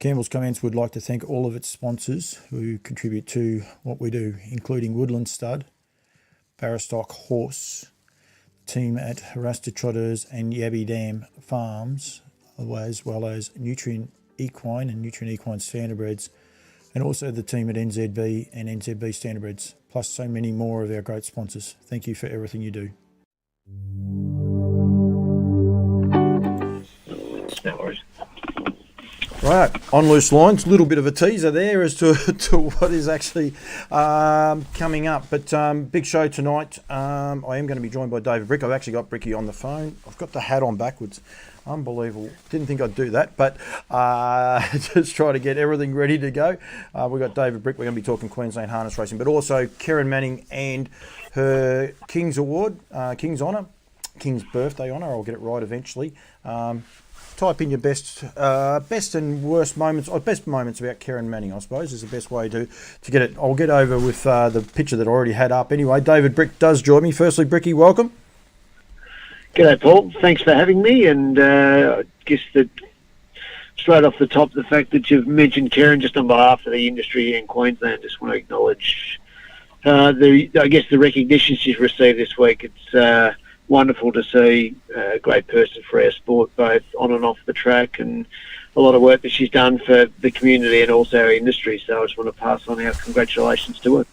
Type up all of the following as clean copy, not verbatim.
Campbell's Comments would like to thank all of its sponsors who contribute to what we do, including Woodland Stud, Barrastock Horse, team at Rasta Trotters and Yabby Dam Farms, as well as Nutrient Equine and Nutrient Equine Standardbreds, and also the team at NZB and NZB Standardbreds, plus so many more of our great sponsors. Thank you for everything you do. No worries. Right, on loose lines, a little bit of a teaser there as to what is actually coming up. But big show tonight. I am going to be joined by David Brick. I've actually got Bricky on the phone. I've got the hat on backwards. Unbelievable. Didn't think I'd do that, but just try to get everything ready to go. We've got David Brick. We're going to be talking Queensland harness racing, but also Kerryn Manning and her King's Award, King's Honour, King's Birthday Honour. I'll get it right eventually. Type in your best and worst moments, or best moments about Kerryn Manning, I suppose, is the best way to get it. I'll get over with the picture that I already had up. Anyway, David Brick does join me. Firstly, Bricky, welcome. G'day, Paul. Thanks for having me. And I guess that straight off the top, the fact that you've mentioned Kerryn just on behalf of the industry here in Queensland, just want to acknowledge the recognition she's received this week. It's wonderful to see a great person for our sport, both on and off the track, and a lot of work that she's done for the community and also our industry. So I just want to pass on our congratulations to her.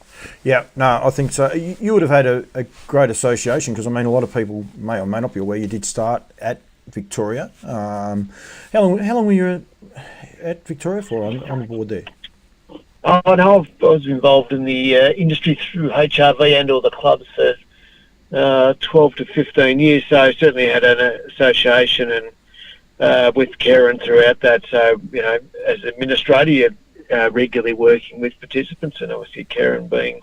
Yeah, no, I think so. You would have had a great association, because I mean, a lot of people may or may not be aware you did start at Victoria. How long were you at Victoria for on board there? Oh no, I was involved in the industry through HRV and all the clubs for 12 to 15 years, so certainly had an association and with Kerryn throughout that. So, you know, as administrator, you're regularly working with participants, and obviously Kerryn being,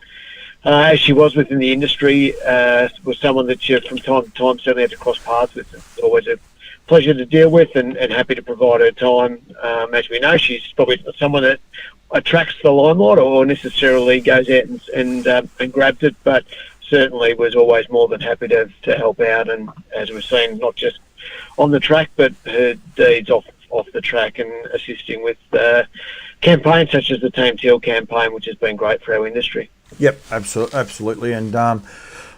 as she was within the industry, was someone that you from time to time certainly had to cross paths with. It's always a pleasure to deal with, and happy to provide her time. As we know, she's probably not someone that attracts the limelight or necessarily goes out and grabs it, but certainly was always more than happy to help out, and as we've seen, not just on the track, but her deeds off the track, and assisting with campaigns such as the Team Teal campaign, which has been great for our industry. Yep, absolutely. And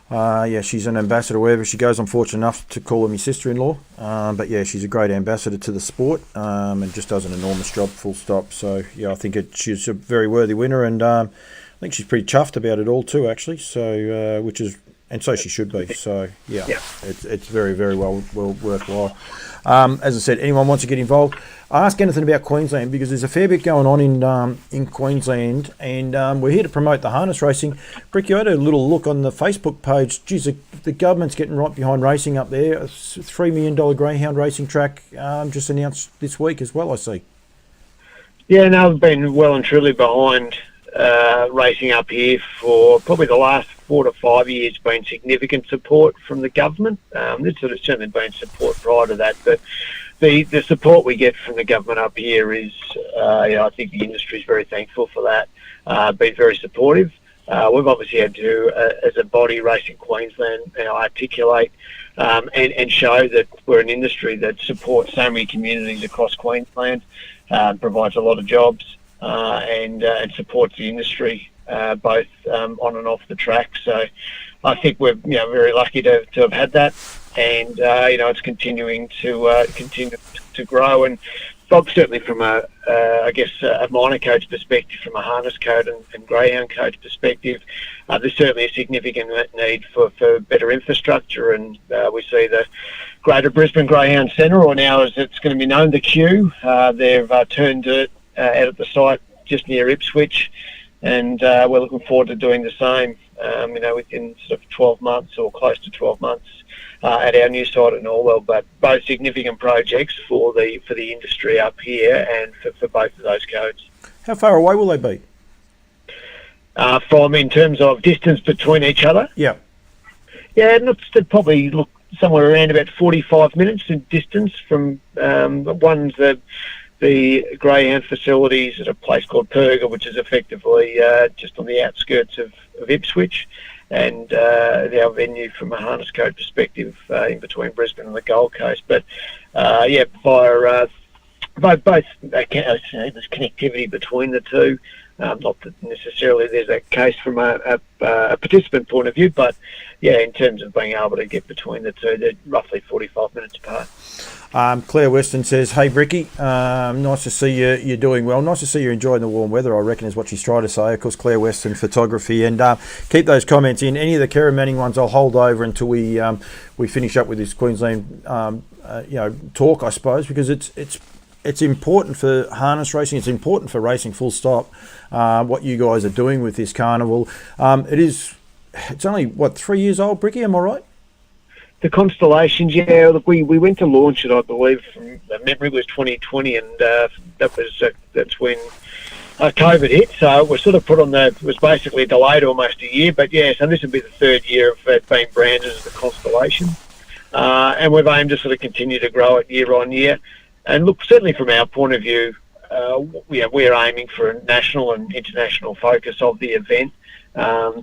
yeah, she's an ambassador wherever she goes. I'm fortunate enough to call her my sister-in-law, but yeah, she's a great ambassador to the sport, and just does an enormous job, full stop. So yeah, I think she's a very worthy winner, and I think she's pretty chuffed about it all too, actually. So, which is, and so she should be. So, yeah. It's very, very well worthwhile. As I said, anyone wants to get involved, ask anything about Queensland, because there's a fair bit going on in Queensland, and we're here to promote the harness racing. Bricky, I had a little look on the Facebook page. Geez, the government's getting right behind racing up there. A $3 million greyhound racing track just announced this week as well, I see. Yeah, no, I've been well and truly behind racing up here for probably the last 4 to 5 years. Been significant support from the government. There's sort of certainly been support prior to that, but the support we get from the government up here is, I think the industry is very thankful for that. Been very supportive. We've obviously had to, as a body, Racing Queensland, articulate and show that we're an industry that supports so many communities across Queensland, provides a lot of jobs, and supports the industry both on and off the track. So I think we're very lucky to have had that, and it's continuing to grow. And Bob, certainly from a minor coach perspective, from a harness coach and greyhound coach perspective, there's certainly a significant need for better infrastructure, and we see the Greater Brisbane Greyhound Centre, or now as it's going to be known, the Q. They've turned dirt out at the site just near Ipswich, and we're looking forward to doing the same, within sort of 12 months or close to 12 months at our new site at Norwell. But both significant projects for the industry up here, and for both of those codes. How far away will they be? From, in terms of distance between each other? Yeah. Yeah, they'd probably look somewhere around about 45 minutes in distance from one's the greyhound facilities at a place called Perga, which is effectively just on the outskirts of Ipswich, and our venue from a harness code perspective in between Brisbane and the Gold Coast. But via both there's connectivity between the two. Not that necessarily there's a case from a participant point of view, but yeah, in terms of being able to get between the two, they're roughly 45 minutes apart. Claire Weston says, "Hey Bricky, nice to see you're doing well. Nice to see you're enjoying the warm weather, I reckon is what she's trying to say." Of course, Claire Weston photography, and keep those comments in. Any of the Kerryn Manning ones I'll hold over until we finish up with this Queensland talk, I suppose, because it's important for harness racing. It's important for racing, full stop. What you guys are doing with this carnival, it's only 3 years old, Bricky? Am I right? The Constellations, yeah. Look, we went to launch it, I believe, from memory was 2020, and that's when COVID hit. So it was sort of put on it was basically delayed almost a year. But yeah, so this will be the third year of it being branded as the Constellation, and we've aimed to sort of continue to grow it year on year. And look, certainly from our point of view, we're aiming for a national and international focus of the event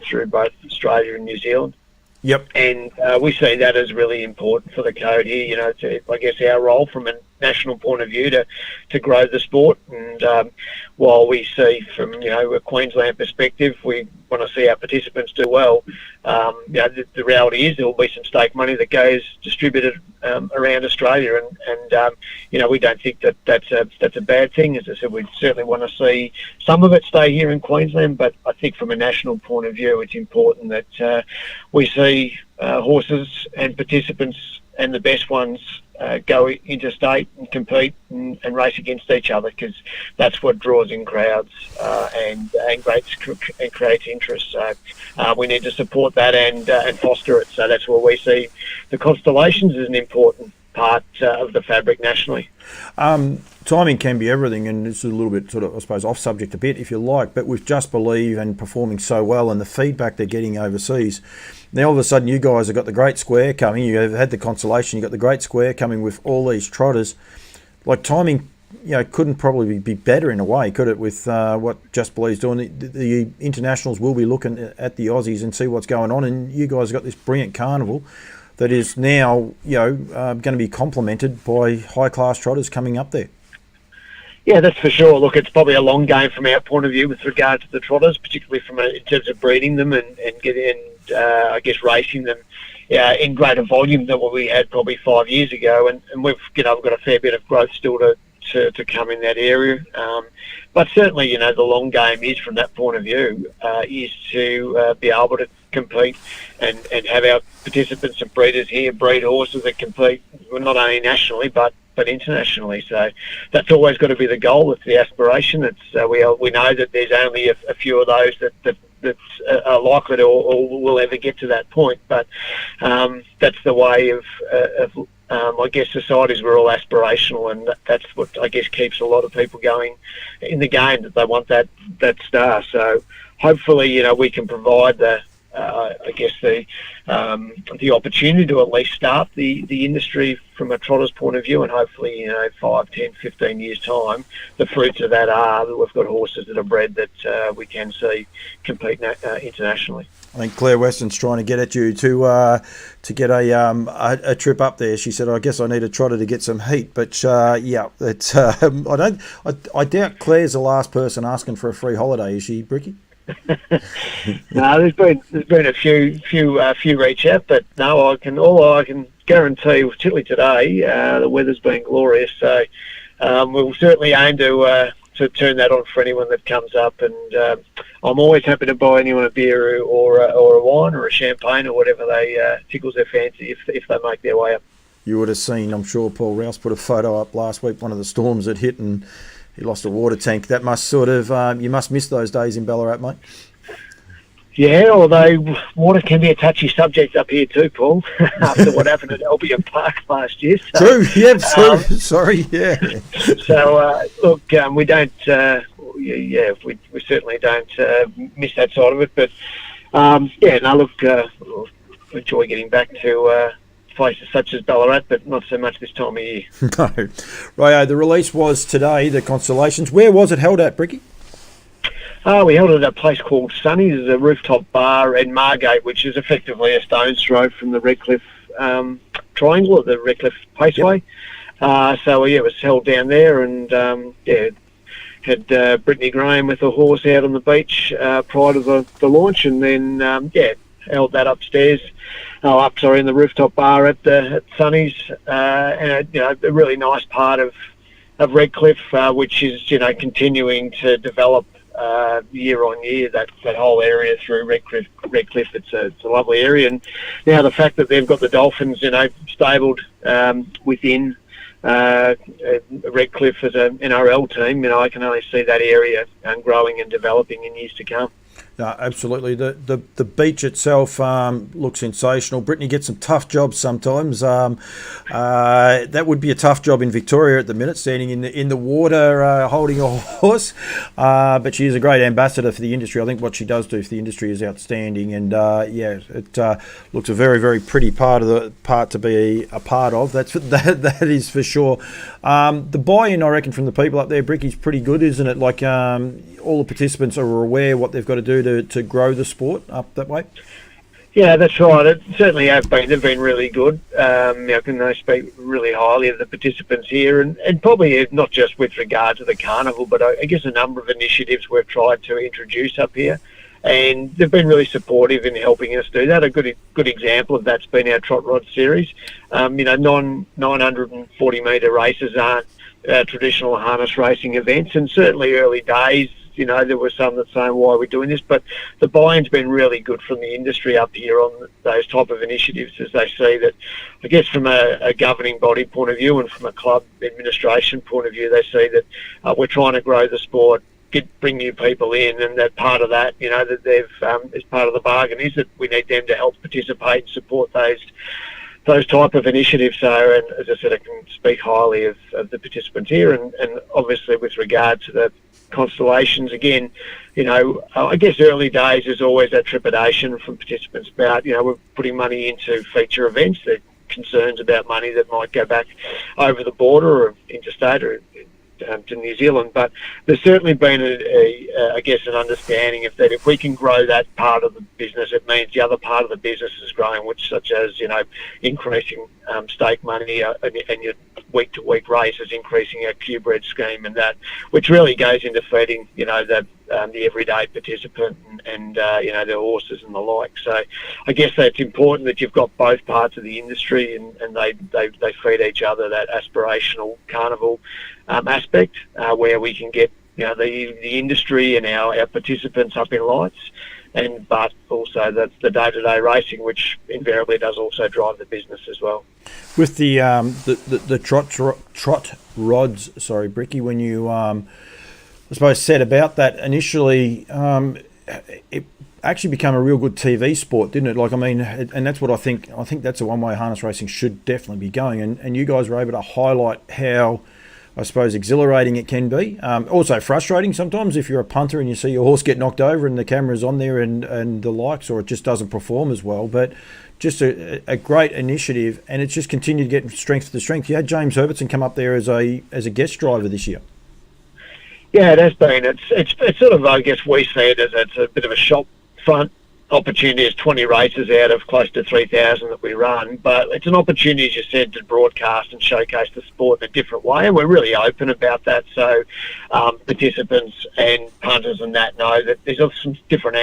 through both Australia and New Zealand. Yep. And we see that as really important for the code here. I guess our role from a national point of view to grow the sport. And while we see from a Queensland perspective, we want to see our participants do well. The reality is there will be some stake money that goes distributed around Australia, and we don't think that's a bad thing. As I said, we certainly want to see some of it stay here in Queensland, but I think from a national point of view, it's important that we see horses and participants and the best ones go interstate and compete and race against each other, because that's what draws in crowds and creates interest. So we need to support that and foster it. So that's where we see the Constellations as an important part of the fabric nationally. Timing can be everything, and it's a little bit sort of, I suppose, off subject a bit if you like, but with Just Believe and performing so well and the feedback they're getting overseas, now all of a sudden you guys have got the Great Square coming. You've had the Constellation, you've got the Great Square coming with all these trotters. Like, timing, couldn't probably be better in a way, could it, with what Just Believe's doing? The internationals will be looking at the Aussies and see what's going on, and you guys have got this brilliant carnival that is now going to be complemented by high-class trotters coming up there. Yeah, that's for sure. Look, it's probably a long game from our point of view with regard to the trotters, particularly in terms of breeding them and getting, racing them in greater volume than what we had probably 5 years ago. And we've got a fair bit of growth still to come in that area. But certainly, the long game is, from that point of view, is to be able to compete and have our participants and breeders here breed horses that compete not only nationally but internationally. So that's always got to be the goal. It's the aspiration. It's we know that there's only a few of those that are likely to or will ever get to that point. But that's the way of I guess societies, we're all aspirational, and that's what I guess keeps a lot of people going in the game, that they want that star. So hopefully, we can provide the opportunity to at least start the industry from a trotter's point of view, and hopefully 5, 10, 15 years time, the fruits of that are that we've got horses that are bred that we can see compete internationally. I think Claire Weston's trying to get at you to get a trip up there. She said, "I guess I need a trotter to get some heat." But it's I doubt Claire's the last person asking for a free holiday, is she, Bricky? No, there's been a few reach out, but no, all I can guarantee, particularly today, the weather's been glorious. So we'll certainly aim to turn that on for anyone that comes up, and I'm always happy to buy anyone a beer or a wine or a champagne or whatever they tickles their fancy if they make their way up. You would have seen, I'm sure, Paul Rouse put a photo up last week, one of the storms that hit, and he lost a water tank. That must sort of you must miss those days in Ballarat, mate. Yeah, although water can be a touchy subject up here too, Paul, after what happened at Albion Park last year. So, true, yeah, true. Sorry, yeah. So, look, we don't, we certainly don't miss that side of it. But, we'll enjoy getting back to places such as Ballarat, but not so much this time of year. No. Right, the release was today, the Constellations. Where was it held at, Bricky? We held it at a place called Sunny's. There's a rooftop bar in Margate, which is effectively a stone's throw from the Redcliffe Triangle, or the Redcliffe Paceway. So it was held down there, and had Brittany Graham with a horse out on the beach prior to the launch, and then held that upstairs. In the rooftop bar at Sunny's, and a really nice part of Redcliffe, which is continuing to develop year on year. That whole area through Redcliffe, it's a lovely area, and now the fact that they've got the Dolphins, stabled within Redcliffe as an NRL team, I can only see that area growing and developing in years to come. Absolutely. The beach itself looks sensational. Brittany gets some tough jobs sometimes. That would be a tough job in Victoria at the minute, standing in the water holding a horse. But she is a great ambassador for the industry. I think what she does do for the industry is outstanding. And it looks a very, very pretty part to be a part of. That is for sure. The buy-in, I reckon, from the people up there, Bricky's pretty good, isn't it? Like all the participants are aware what they've got to do to grow the sport up that way. Yeah, that's right. It certainly have been. They've been really good. Can they speak really highly of the participants here, and probably not just with regard to the carnival, but I guess a number of initiatives we've tried to introduce up here, and they've been really supportive in helping us do that. A good example of that's been our Trot Rod series. 940 metre races aren't traditional harness racing events, and certainly early days, there were some that saying, why are we doing this? But the buy-in's been really good from the industry up here on those type of initiatives, as they see that, I guess from a governing body point of view and from a club administration point of view, they see that we're trying to grow the sport, bring new people in, and that part of that, that they've, as part of the bargain is that we need them to help participate and support those type of initiatives. So, and as I said, I can speak highly of the participants here, and obviously with regard to the constellations, again, I guess early days there's always that trepidation from participants about, we're putting money into feature events. They're concerns about money that might go back over the border or interstate or to New Zealand, but there's certainly been I guess an understanding of that if we can grow that part of the business, it means the other part of the business is growing, which such as increasing stake money and your week-to-week races, increasing our Q-bred scheme, and that which really goes into feeding the everyday participant and their horses and the like. So I guess that's important that you've got both parts of the industry and they feed each other, that aspirational carnival aspect where we can get the industry and our participants up in lights, but also the day-to-day racing, which invariably does also drive the business as well. With the trot rods, sorry, Bricky, when you I suppose said about that initially, it actually became a real good TV sport, didn't it? And that's what I think. I think that's the one way harness racing should definitely be going. And you guys were able to highlight how, I suppose, exhilarating it can be. Also frustrating sometimes if you're a punter and you see your horse get knocked over and the camera's on there and the likes, or it just doesn't perform as well. But just a great initiative, and it's just continued to get strength to strength. You had James Herbertson come up there as a guest driver this year. Yeah, it has been. It's sort of, I guess we see it as it's a bit of a shop front opportunity. It's 20 races out of close to 3,000 that we run, but it's an opportunity, as you said, to broadcast and showcase the sport in a different way, and we're really open about that. So participants and punters and that know that there's some different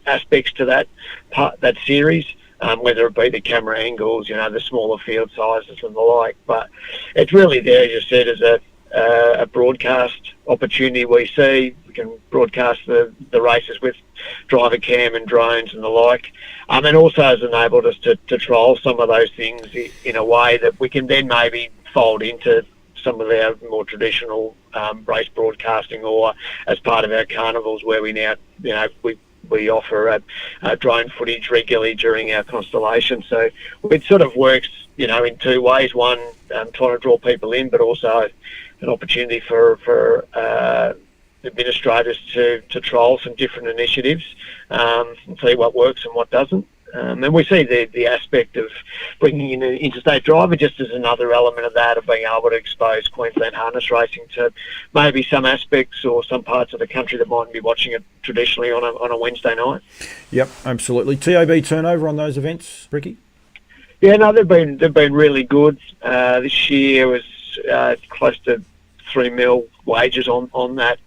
aspects to that series. Whether it be the camera angles, the smaller field sizes and the like, but it's really there, as you said, as a broadcast opportunity. We can broadcast the races with driver cam and drones and the like, and also has enabled us to trial some of those things in a way that we can then maybe fold into some of our more traditional race broadcasting, or as part of our carnivals where we now we offer drone footage regularly during our constellation. So it sort of works in two ways. One, trying to draw people in, but also an opportunity for administrators to trial some different initiatives and see what works and what doesn't. And we see the aspect of bringing in an interstate driver just as another element of that, of being able to expose Queensland harness racing to maybe some aspects or some parts of the country that mightn't be watching it traditionally on a Wednesday night. Yep, absolutely. TAB turnover on those events, Ricky? Yeah, no, they've been really good. This year was close to 3 mil wages on that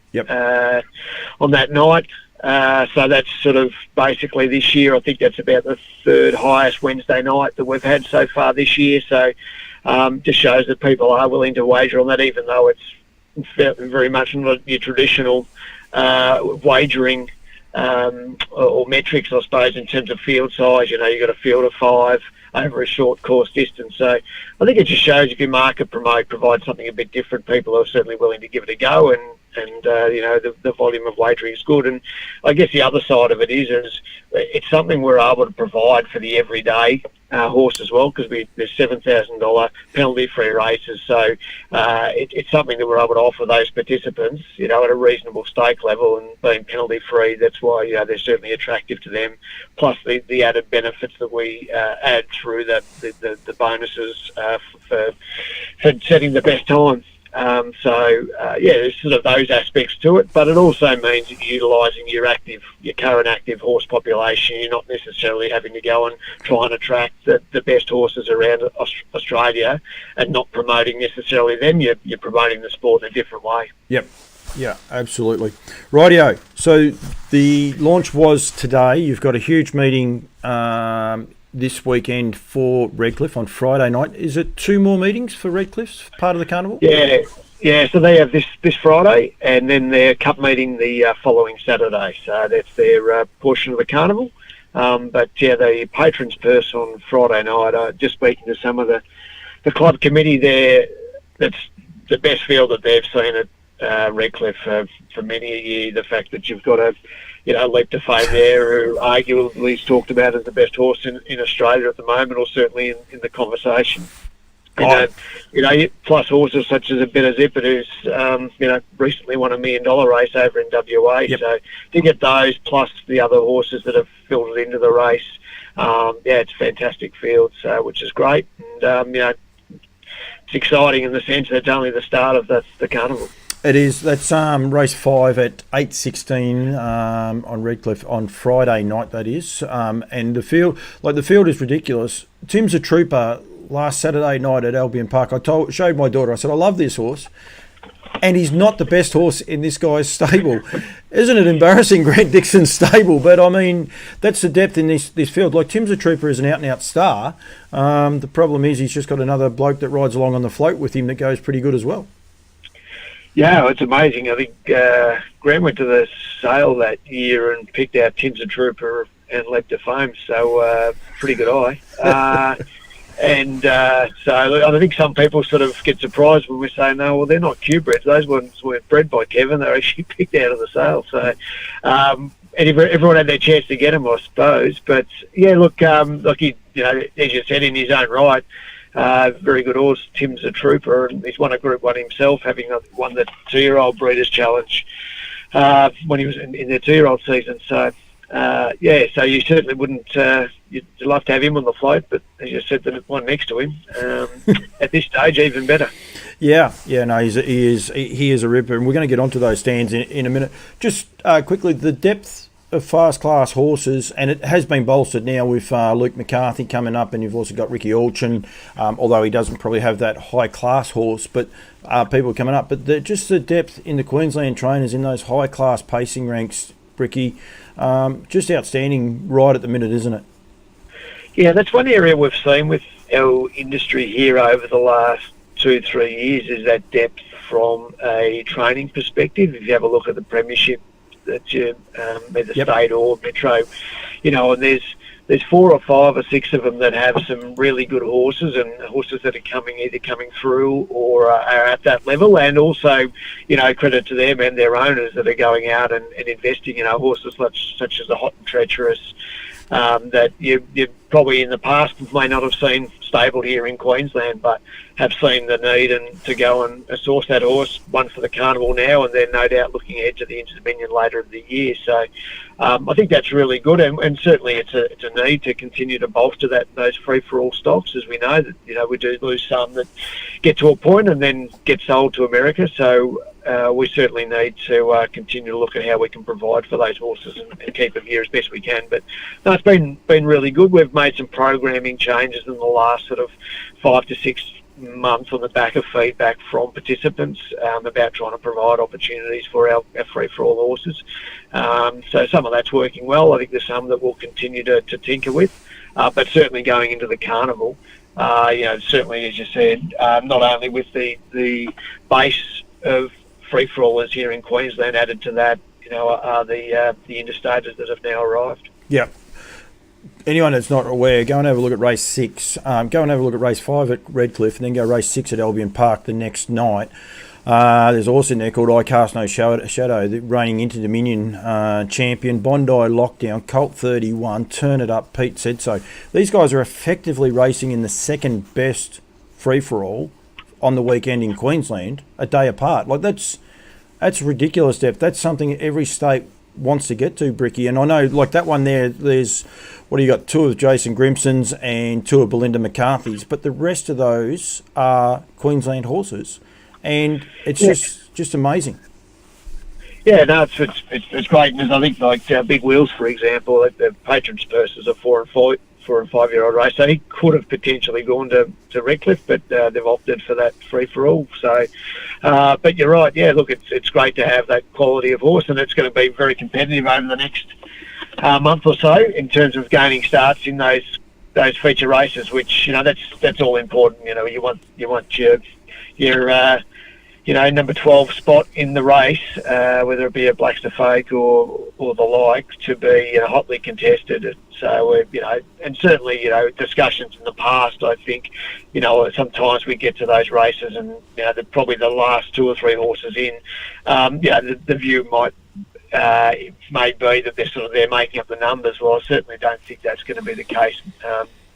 on that night. So that's sort of basically this year. I think that's about the third highest Wednesday night that we've had so far this year. So just shows that people are willing to wager on that, even though it's very much not your traditional wagering or metrics, I suppose, in terms of field size. You know, you've got a field of 5 over a short course distance. So I think it just shows if you market promote, provide something a bit different, people are certainly willing to give it a go, and you know, the volume of wagering is good. And I guess the other side of it is it's something we're able to provide for the everyday horse as well, because there's $7,000 penalty-free races. So it's something that we're able to offer those participants, you know, at a reasonable stake level, and being penalty-free, that's why, you know, they're certainly attractive to them. Plus the added benefits that we add through the bonuses for setting the best time. There's sort of those aspects to it, but it also means that you're utilising your current active horse population. You're not necessarily having to go and try and attract the best horses around Australia and not promoting necessarily them. You're promoting the sport in a different way. Yep. Yeah, absolutely. Rightio. So the launch was today. You've got a huge meeting this weekend for Redcliffe on Friday night. Is it 2 more meetings for Redcliffe, part of the carnival? Yeah. So they have this Friday, and then their cup meeting the following Saturday. So that's their portion of the carnival. But yeah, the patrons purse on Friday night. Just speaking to some of the club committee there, that's the best field that they've seen at Redcliffe for many a year. The fact that you've got a Leap to Fame there, who arguably is talked about as the best horse in Australia at the moment, or certainly in the conversation. Plus horses such as a Better Zippet, who's recently won $1 million race over in WA. Yep. So to get those plus the other horses that have filtered into the race, it's a fantastic field, which is great. And it's exciting in the sense that it's only the start of the carnival. It is. That's race 5 at 8:16 on Redcliffe on Friday night. That is, and the field is ridiculous. Tim's a trooper. Last Saturday night at Albion Park, I showed my daughter. I said, I love this horse, and he's not the best horse in this guy's stable. Isn't it embarrassing, Grant Dixon's stable? But I mean, that's the depth in this field. Like, Tim's a trooper is an out-and-out star. The problem is he's just got another bloke that rides along on the float with him that goes pretty good as well. Yeah, it's amazing. I think Graham went to the sale that year and picked out Tim's a Trooper and Leap to Fame, so pretty good eye. So I think some people sort of get surprised when we say, no, well, they're not Q-breds. Those ones weren't bred by Kevin. They're actually picked out of the sale. So and everyone had their chance to get them, I suppose. But, yeah, look, like he, as you said, in his own right, very good horse. Tim's a trooper, and he's won a Group 1 himself, having won the 2-year-old Breeders' Challenge when he was in their 2-year-old season. So, so you certainly wouldn't... You'd love to have him on the float, but as you said, the one next to him, at this stage, even better. No, he is a ripper, and we're going to get onto those stands in a minute. Just quickly, the depth of fast class horses, and it has been bolstered now with Luke McCarthy coming up, and you've also got Ricky Alchin, although he doesn't probably have that high class horse, but people coming up. But just the depth in the Queensland trainers in those high class pacing ranks, Ricky, just outstanding right at the minute, isn't it? Yeah, that's one area we've seen with our industry here over the last 2-3 years, is that depth from a training perspective. If you have a look at the premiership, that you either state or metro, and there's 4 or 5 or 6 of them that have some really good horses, and horses that are either coming through or are at that level, and also, credit to them and their owners that are going out and investing in horses such as the Hot and Treacherous, that you probably in the past may not have seen stabled here in Queensland, but have seen the need and to go and source that horse, one for the carnival now, and then no doubt looking ahead to the Inter-Dominion later in the year. So I think that's really good, and certainly it's a need to continue to bolster those free-for-all stocks, as we know that we do lose some that get to a point and then get sold to America. So we certainly need to continue to look at how we can provide for those horses and keep them here as best we can. But no, it's been really good. We've made some programming changes in the last sort of 5 to 6 months on the back of feedback from participants about trying to provide opportunities for our free-for-all horses. So some of that's working well. I think there's some that we'll continue to tinker with. But certainly going into the carnival, certainly, as you said, not only with the base of free-for-allers here in Queensland added to that, are the interstaters that have now arrived. Yeah. Anyone that's not aware, go and have a look at race 6. Go and have a look at race 5 at Redcliffe, and then go race 6 at Albion Park the next night. There's a horse in there called I Cast No Shadow, the reigning Inter Dominion champion. Bondi Lockdown, Colt 31, Turn It Up, Pete Said So. These guys are effectively racing in the second best free-for-all on the weekend in Queensland, a day apart. Like that's ridiculous, Depth. That's something every state wants to get to, Bricky. And I know, like that one there's, what do you got, 2 of Jason Grimson's and 2 of Belinda McCarthy's, but the rest of those are Queensland horses. And it's just amazing. Yeah, no, it's great. And I think like Big Wheels, for example, the patron's purses are 4 and 5 year old race. So he could have potentially gone to Redcliffe, but they've opted for that free for all. So, but you're right. Yeah, look, it's great to have that quality of horse, and it's going to be very competitive over the next month or so in terms of gaining starts in those feature races. Which that's all important. You want your number 12 spot in the race, whether it be a Blackster Fake or the like, to be hotly contested. So and certainly discussions in the past. I think sometimes we get to those races and probably the last 2 or 3 horses in. The view may be that they're making up the numbers. Well, I certainly don't think that's going to be the case.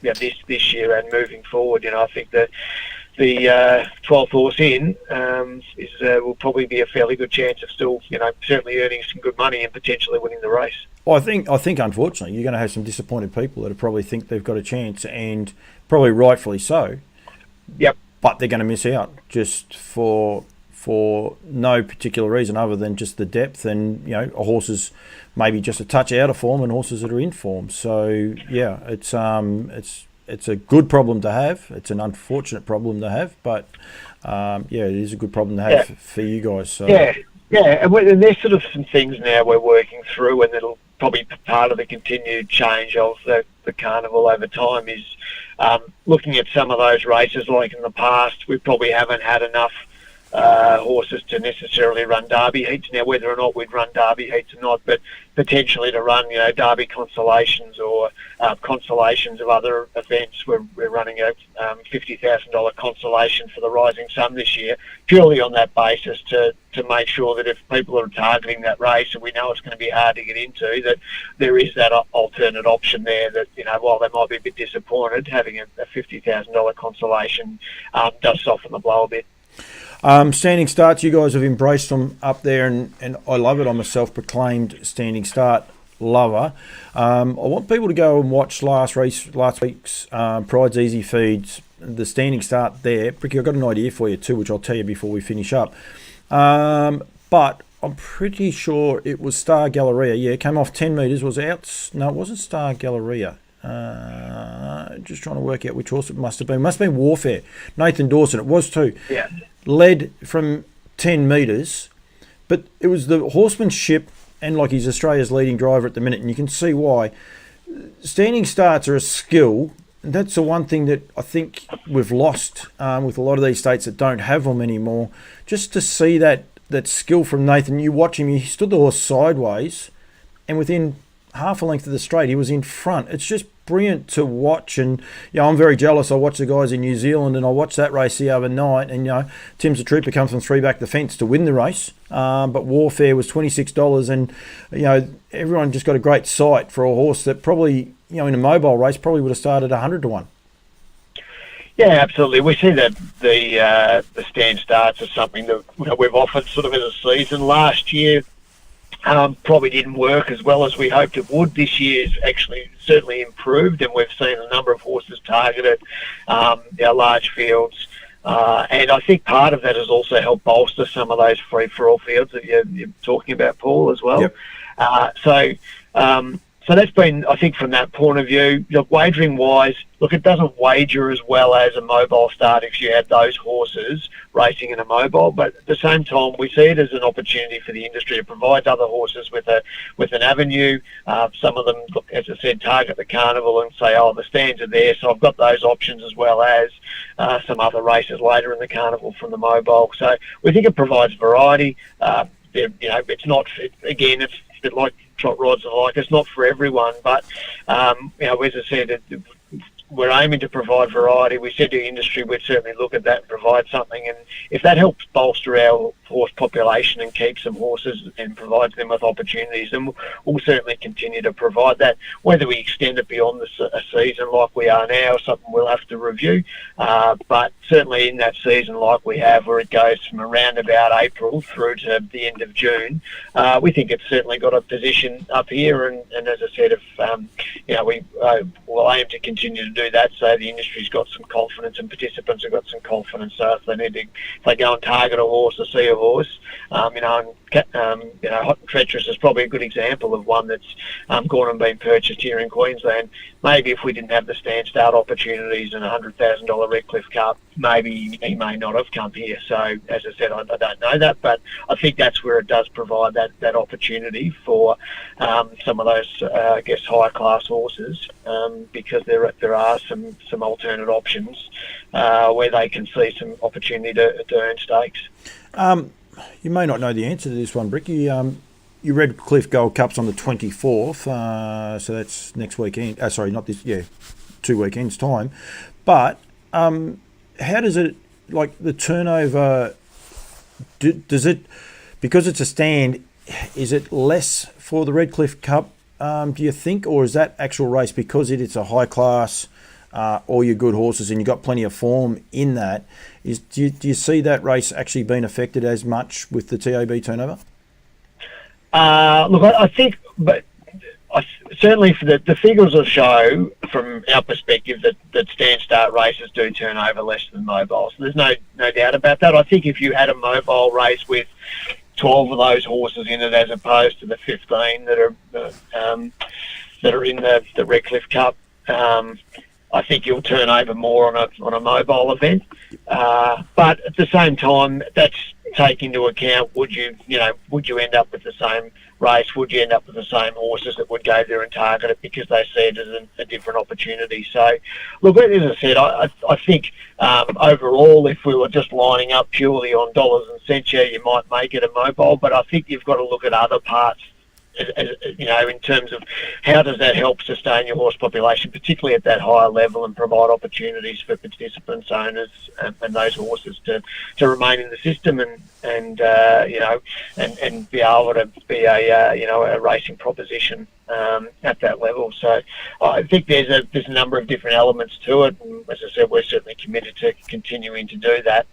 This year and moving forward. I think that the 12th horse in will probably be a fairly good chance of still, certainly earning some good money and potentially winning the race. Well, I think unfortunately you're going to have some disappointed people that probably think they've got a chance, and probably rightfully so. Yep. But they're going to miss out just for no particular reason other than just the depth, and horses maybe just a touch out of form and horses that are in form. So yeah, it's a good problem to have. It's an unfortunate problem to have, but it is a good problem to have for you guys. So. Yeah, and there's sort of some things now we're working through, and it'll probably be part of the continued change of the carnival over time is looking at some of those races. Like in the past, we probably haven't had enough horses to necessarily run derby heats. Now, whether or not we'd run derby heats or not, but potentially to run, derby consolations or consolations of other events. We're running a $50,000 consolation for the Rising Sun this year, purely on that basis to make sure that if people are targeting that race, and we know it's going to be hard to get into, that there is that alternate option there that, while they might be a bit disappointed, having a $50,000 consolation does soften the blow a bit. Standing starts, you guys have embraced them up there, and I love it. I'm a self-proclaimed standing start lover. I want people to go and watch last week's Pride's Easy Feeds, the standing start there. Bricky, I've got an idea for you too, which I'll tell you before we finish up. But I'm pretty sure it was Star Galleria. Yeah, it came off 10 metres. No, it wasn't Star Galleria. Just trying to work out which horse it must have been. It must have been Warfare. Nathan Dawson. It was too. Yeah. Led from 10 metres, but it was the horsemanship, and like he's Australia's leading driver at the minute, and you can see why. Standing starts are a skill, and that's the one thing that I think we've lost with a lot of these states that don't have them anymore. Just to see that skill from Nathan, you watch him, he stood the horse sideways, and within half a length of the straight, he was in front. It's just brilliant to watch, and I'm very jealous. I watch the guys in New Zealand, and I watched that race the other night, and Tim's the Trooper comes from 3 back the fence to win the race, but Warfare was $26, and everyone just got a great sight for a horse that probably in a mobile race probably would have started 100 to 1. Yeah, absolutely. We see that the stand starts as something that we've offered sort of as a season. Last year probably didn't work as well as we hoped it would. This year's actually certainly improved, and we've seen a number of horses targeted, large fields, And I think part of that has also helped bolster some of those free-for-all fields that you're talking about, Paul, as well. Yep. So that's been, I think, from that point of view, wagering-wise, look, it doesn't wager as well as a mobile start if you had those horses racing in a mobile, but at the same time, we see it as an opportunity for the industry to provide other horses with an avenue. Some of them, look, as I said, target the carnival and say, oh, the stands are there, so I've got those options as well as some other races later in the carnival from the mobile. So we think it provides variety. It's not, again, it's a bit like trot rods and like, it's not for everyone, but as I said, we're aiming to provide variety. We said to the industry we'd certainly look at that and provide something, and if that helps bolster our horse population and keep some horses and provides them with opportunities, then we'll certainly continue to provide that. Whether we extend it beyond a season like we are now, something we'll have to review, but certainly in that season like we have, where it goes from around about April through to the end of June, we think it's certainly got a position up here, and as I said, if we'll aim to continue to do that, so the industry's got some confidence and participants have got some confidence. So if they go and target a horse or see a horse, Hot and Treacherous is probably a good example of one that's gone and been purchased here in Queensland. Maybe if we didn't have the stand start opportunities and $100,000 Redcliffe Cup, maybe he may not have come here. So as I said, I don't know that, but I think that's where it does provide that opportunity for some of those, higher class horses, because there are some alternate options where they can see some opportunity to earn stakes. You may not know the answer to this one, Bricky. Your Redcliffe Gold Cup's on the 24th, so that's next weekend. Sorry, not this. Yeah, 2 weekends time. But how does it, like the turnover? Does it, because it's a stand? Is it less for the Redcliffe Cup? Do you think, or is that actual race because it's a high class? All your good horses, and you've got plenty of form in that. Do you see that race actually being affected as much with the TAB turnover? Look, I think, but certainly for the figures will show from our perspective that stand start races do turn over less than mobiles. There's no doubt about that. I think if you had a mobile race with 12 of those horses in it as opposed to the 15 that are in the Redcliffe Cup, I think you'll turn over more on a mobile event. But at the same time, that's take into account, would you end up with the same race? Would you end up with the same horses that would go there and target it because they see it as a different opportunity? So, look, as I said, I think overall, if we were just lining up purely on dollars and cents, yeah, you might make it a mobile, but I think you've got to look at other parts, in terms of how does that help sustain your horse population, particularly at that higher level, and provide opportunities for participants, owners, and those horses to remain in the system and be able to be a racing proposition at that level. So I think there's a number of different elements to it, and as I said, we're certainly committed to continuing to do that.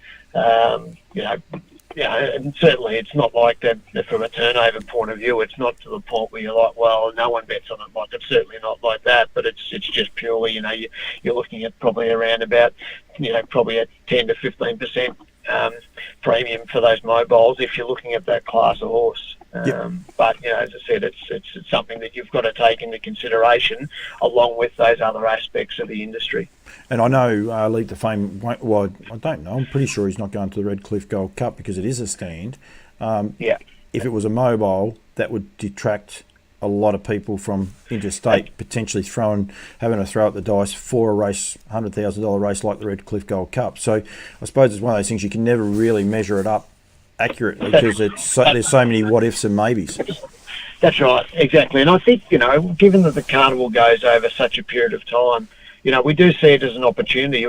And certainly it's not like that from a turnover point of view. It's not to the point where you're like, well, no one bets on it. Like, it's certainly not like that. But it's just purely, you're looking at probably around about, probably at 10 to 15% premium for those mobiles if you're looking at that class of horse. Yep. But as I said, it's something that you've got to take into consideration along with those other aspects of the industry. And I know Leap to Fame, well, I don't know, I'm pretty sure he's not going to the Redcliffe Gold Cup because it is a stand. If it was a mobile, that would detract a lot of people from interstate potentially having to throw at the dice for a race, $100,000 race like the Redcliffe Gold Cup. So I suppose it's one of those things you can never really measure it up accurately because there's so many what ifs and maybes. That's right, exactly. And I think, given that the carnival goes over such a period of time, we do see it as an opportunity.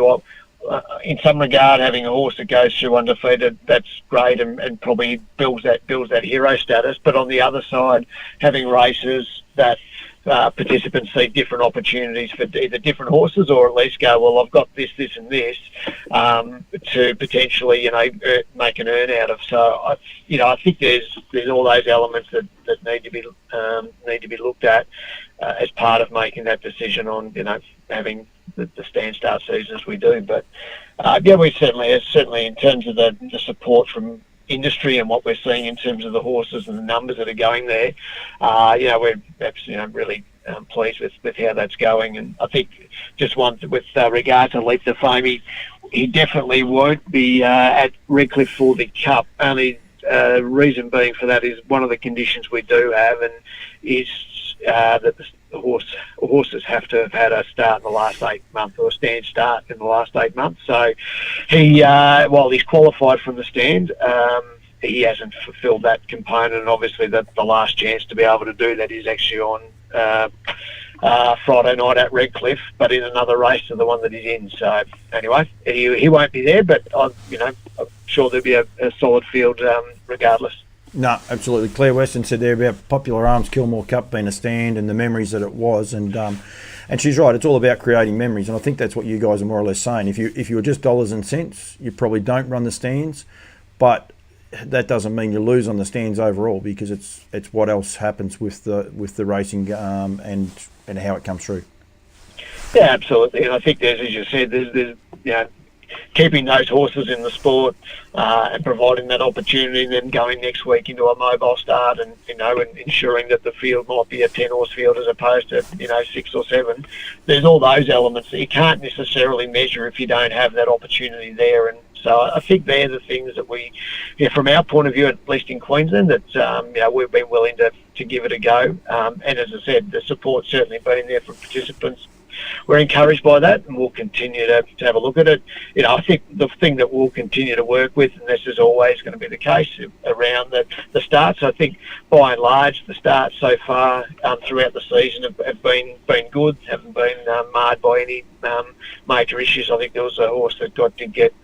In some regard, having a horse that goes through undefeated, that's great and probably builds that hero status. But on the other side, having races that participants see different opportunities for either different horses, or at least go, well, I've got this, this, and this to potentially, make an earn out of. So, I think there's all those elements that need to be looked at as part of making that decision on, having the stand start season as we do. But yeah, we certainly in terms of the support from industry and what we're seeing in terms of the horses and the numbers that are going there, we're really pleased with how that's going. And I think just one with regard to Leap to Fame, he definitely won't be at Redcliffe for the Cup. Only reason being for that is one of the conditions we do have, and is that the horses have to have had a start in the last 8 months, or a stand start in the last 8 months. So he, while he's qualified from the stand, he hasn't fulfilled that component. And obviously the last chance to be able to do that is actually on Friday night at Redcliffe, but in another race to the one that he's in. So anyway, he won't be there, but I'm sure there'll be a solid field regardless. No, absolutely. Claire Weston said there about Popular Arms Kilmore Cup being a stand and the memories that it was, and she's right. It's all about creating memories, and I think that's what you guys are more or less saying. If you were just dollars and cents, you probably don't run the stands, but that doesn't mean you lose on the stands overall, because it's what else happens with the racing and how it comes through. Yeah, absolutely. And I think there's, as you said, there's keeping those horses in the sport and providing that opportunity, and then going next week into a mobile start, and and ensuring that the field might be a 10-horse field as opposed to 6 or 7. There's all those elements that you can't necessarily measure if you don't have that opportunity there. And so I think they're the things that we, from our point of view, at least in Queensland, that we've been willing to give it a go. And as I said, the support's certainly been there for participants. We're encouraged by that, and we'll continue to have a look at it. I think the thing that we'll continue to work with, and this is always going to be the case around the starts. I think by and large the starts so far throughout the season have been good, haven't been marred by any major issues. I think there was a horse that did get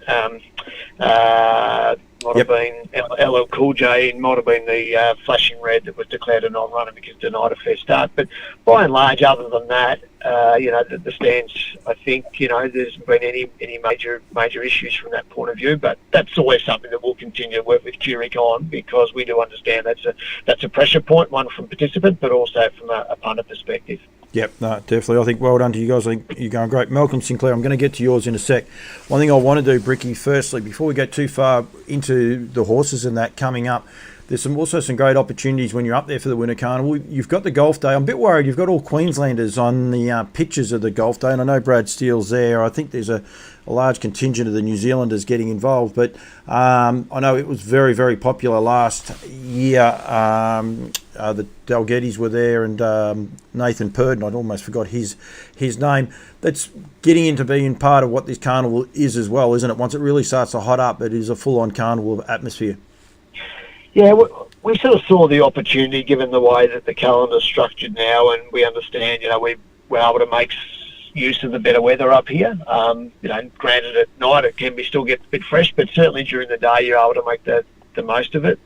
might have been LL Cool J, and might have been the Flashing Red that was declared a non-runner because denied a fair start. But by and large, other than that, the stands, I think, there's been any major issues from that point of view. But that's always something that we'll continue to work with Curic on, because we do understand that's a pressure point, one from participant, but also from a punter perspective. Yep, no, definitely. I think well done to you guys. I think you're going great. Malcolm Sinclair, I'm going to get to yours in a sec. One thing I want to do, Bricky, firstly, before we get too far into the horses and that coming up, there's also some great opportunities when you're up there for the Winter Carnival. You've got the Golf Day. I'm a bit worried you've got all Queenslanders on the pictures of the Golf Day, and I know Brad Steele's there. I think there's a large contingent of the New Zealanders getting involved, but I know it was very, very popular last year. The Dalgettis were there, and Nathan Purden, I'd almost forgot his name. That's getting into being part of what this carnival is as well, isn't it? Once it really starts to hot up, it is a full-on carnival atmosphere. Yeah, we sort of saw the opportunity, given the way that the calendar's structured now, and we understand, we're able to make use of the better weather up here. Granted, at night it can still get a bit fresh, but certainly during the day you're able to make the most of it.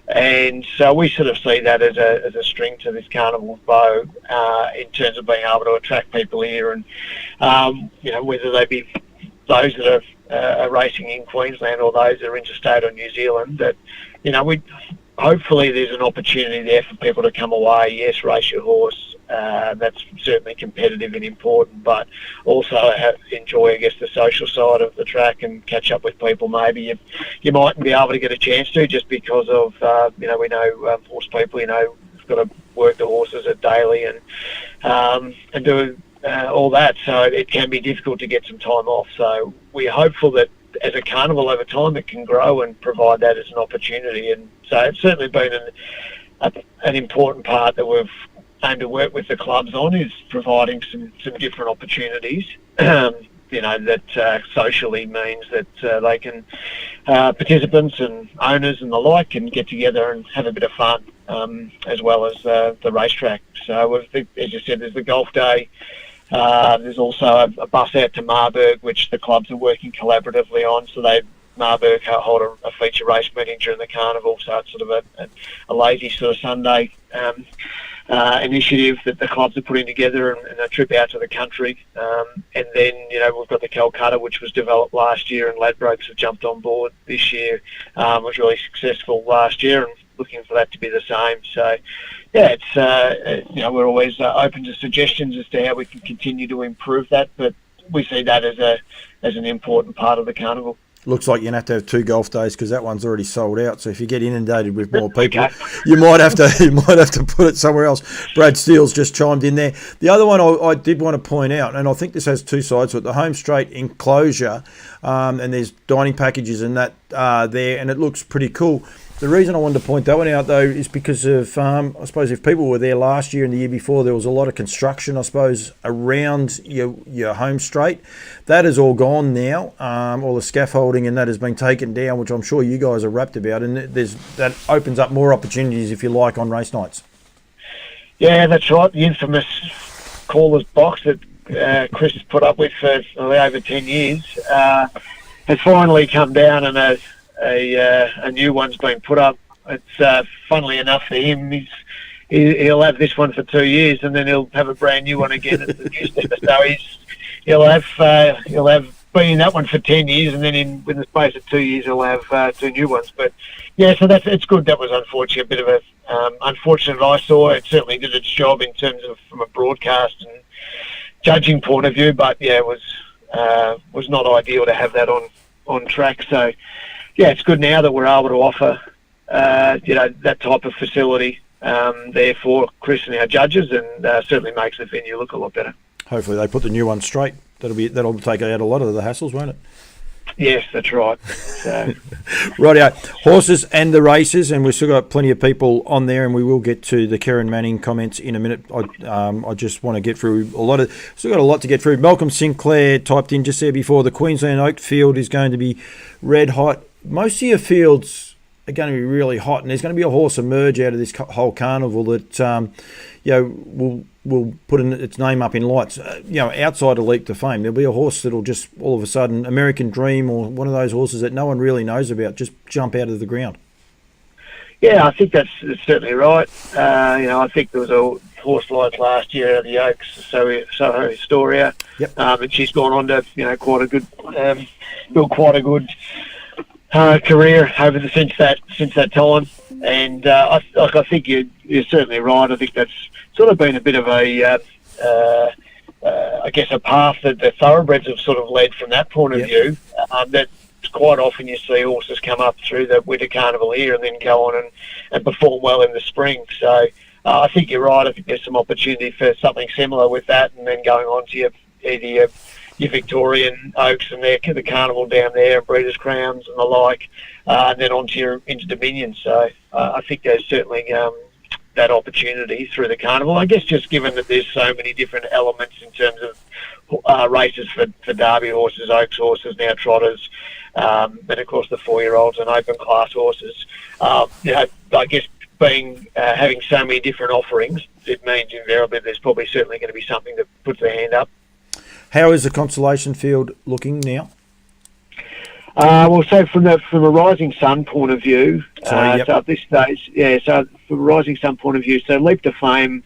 And so we sort of see that as a string to this carnival's bow in terms of being able to attract people here, and whether they be those that are racing in Queensland or those that are interstate or New Zealand, that hopefully there's an opportunity there for people to come away. Yes, race your horse. That's certainly competitive and important, but also enjoy, I guess, the social side of the track and catch up with people maybe you mightn't be able to get a chance to, just because of we know horse people, we've got to work the horses at daily and do all that, so it can be difficult to get some time off. So we're hopeful that as a carnival over time it can grow and provide that as an opportunity, and so it's certainly been an important part that we've aimed to work with the clubs on, is providing some different opportunities that socially means that they can participants and owners and the like can get together and have a bit of fun, as well as the racetrack. So as you said, there's the Golf Day. There's also a bus out to Marburg, which the clubs are working collaboratively on. So Marburg hold a feature race meeting during the carnival, so it's sort of a lazy sort of Sunday initiative that the clubs are putting together, and a trip out to the country. And then we've got the Calcutta, which was developed last year, and Ladbrokes have jumped on board this year. Was really successful last year, and looking for that to be the same. So yeah, it's we're always open to suggestions as to how we can continue to improve that, but we see that as an important part of the carnival. Looks like you're going to have 2 golf days because that one's already sold out. So if you get inundated with more people, Okay. you might have to put it somewhere else. Brad Steele's just chimed in there. The other one I did want to point out, and I think this has 2 sides to it: the home straight enclosure, and there's dining packages and that there, and it looks pretty cool. The reason I wanted to point that one out, though, is because of, I suppose, if people were there last year and the year before, there was a lot of construction, I suppose, around your home straight. That is all gone now. All the scaffolding and that has been taken down, which I'm sure you guys are rapt about, and that opens up more opportunities, if you like, on race nights. Yeah, that's right. The infamous caller's box that Chris has put up with for over 10 years has finally come down, and a new one's been put up. It's funnily enough for him, he'll have this one for 2 years, and then he'll have a brand new one again at the new centre. So he'll have been in that one for 10 years, and then within the space of 2 years he'll have 2 new ones. But yeah, so it's good. That was unfortunate, a bit of a unfortunate eyesore. It certainly did its job in terms of from a broadcast and judging point of view, but yeah, it was not ideal to have that on track. So yeah, it's good now that we're able to offer, that type of facility there for Chris and our judges, and certainly makes the venue look a lot better. Hopefully they put the new one straight. That'll take out a lot of the hassles, won't it? Yes, that's right. So. Rightio. Horses and the races, and we've still got plenty of people on there, and we will get to the Kerryn Manning comments in a minute. I just want to get through still got a lot to get through. Malcolm Sinclair typed in just there before, the Queensland Oak field is going to be red hot. Most of your fields are going to be really hot, and there's going to be a horse emerge out of this whole carnival that will put its name up in lights. Outside of Leap to Fame, there'll be a horse that'll just all of a sudden, American Dream or one of those horses that no one really knows about, just jump out of the ground. Yeah, I think that's certainly right. I think there was a horse like last year out of the Oaks, Soho Historia. Yep. And she's gone on to build quite a good career since that time, and I think you're certainly right. I think that's sort of been a bit of a path that the thoroughbreds have sort of led from that point of view. That quite often you see horses come up through the winter carnival here and then go on and perform well in the spring. So I think you're right. I think there's some opportunity for something similar with that, and then going on to your Victorian Oaks and the carnival down there, Breeders' Crowns and the like, and then into Dominion. So I think there's certainly that opportunity through the carnival. I guess just given that there's so many different elements in terms of races for Derby horses, Oaks horses, now trotters, and of course the 4-year-olds and open class horses. I guess having so many different offerings, it means invariably there's probably certainly going to be something that puts their hand up. How is the Constellation Field looking now? So from a Rising Sun point of view, so at this stage, so from a Rising Sun point of view, so Leap to Fame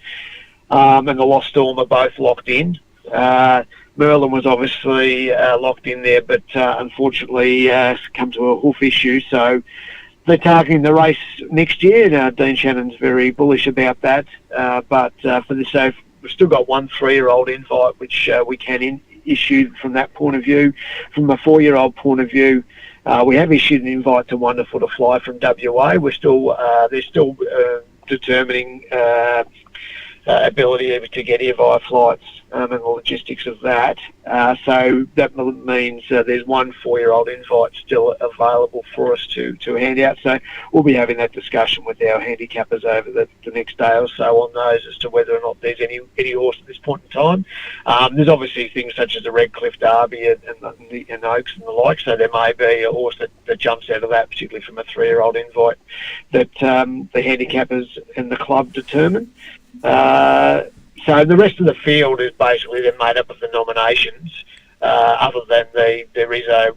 and the Lost Storm are both locked in. Merlin was obviously locked in there, but unfortunately come to a hoof issue, so they're targeting the race next year. Dean Shannon's very bullish about that, but for this, so we've still got one 3-year-old invite, which we can issue from that point of view. From a 4-year-old point of view, we have issued an invite to Wonderful to Fly from WA. They're still determining ability to get here via flights and the logistics of that. So that means there's one 4-year-old invite still available for us to hand out. So we'll be having that discussion with our handicappers over the next day or so on those as to whether or not there's any horse at this point in time. There's obviously things such as the Redcliffe Derby and Oaks and the like, so there may be a horse that jumps out of that, particularly from a 3-year-old invite, that the handicappers and the club determine. So the rest of the field is basically they're made up of the nominations, other than there is a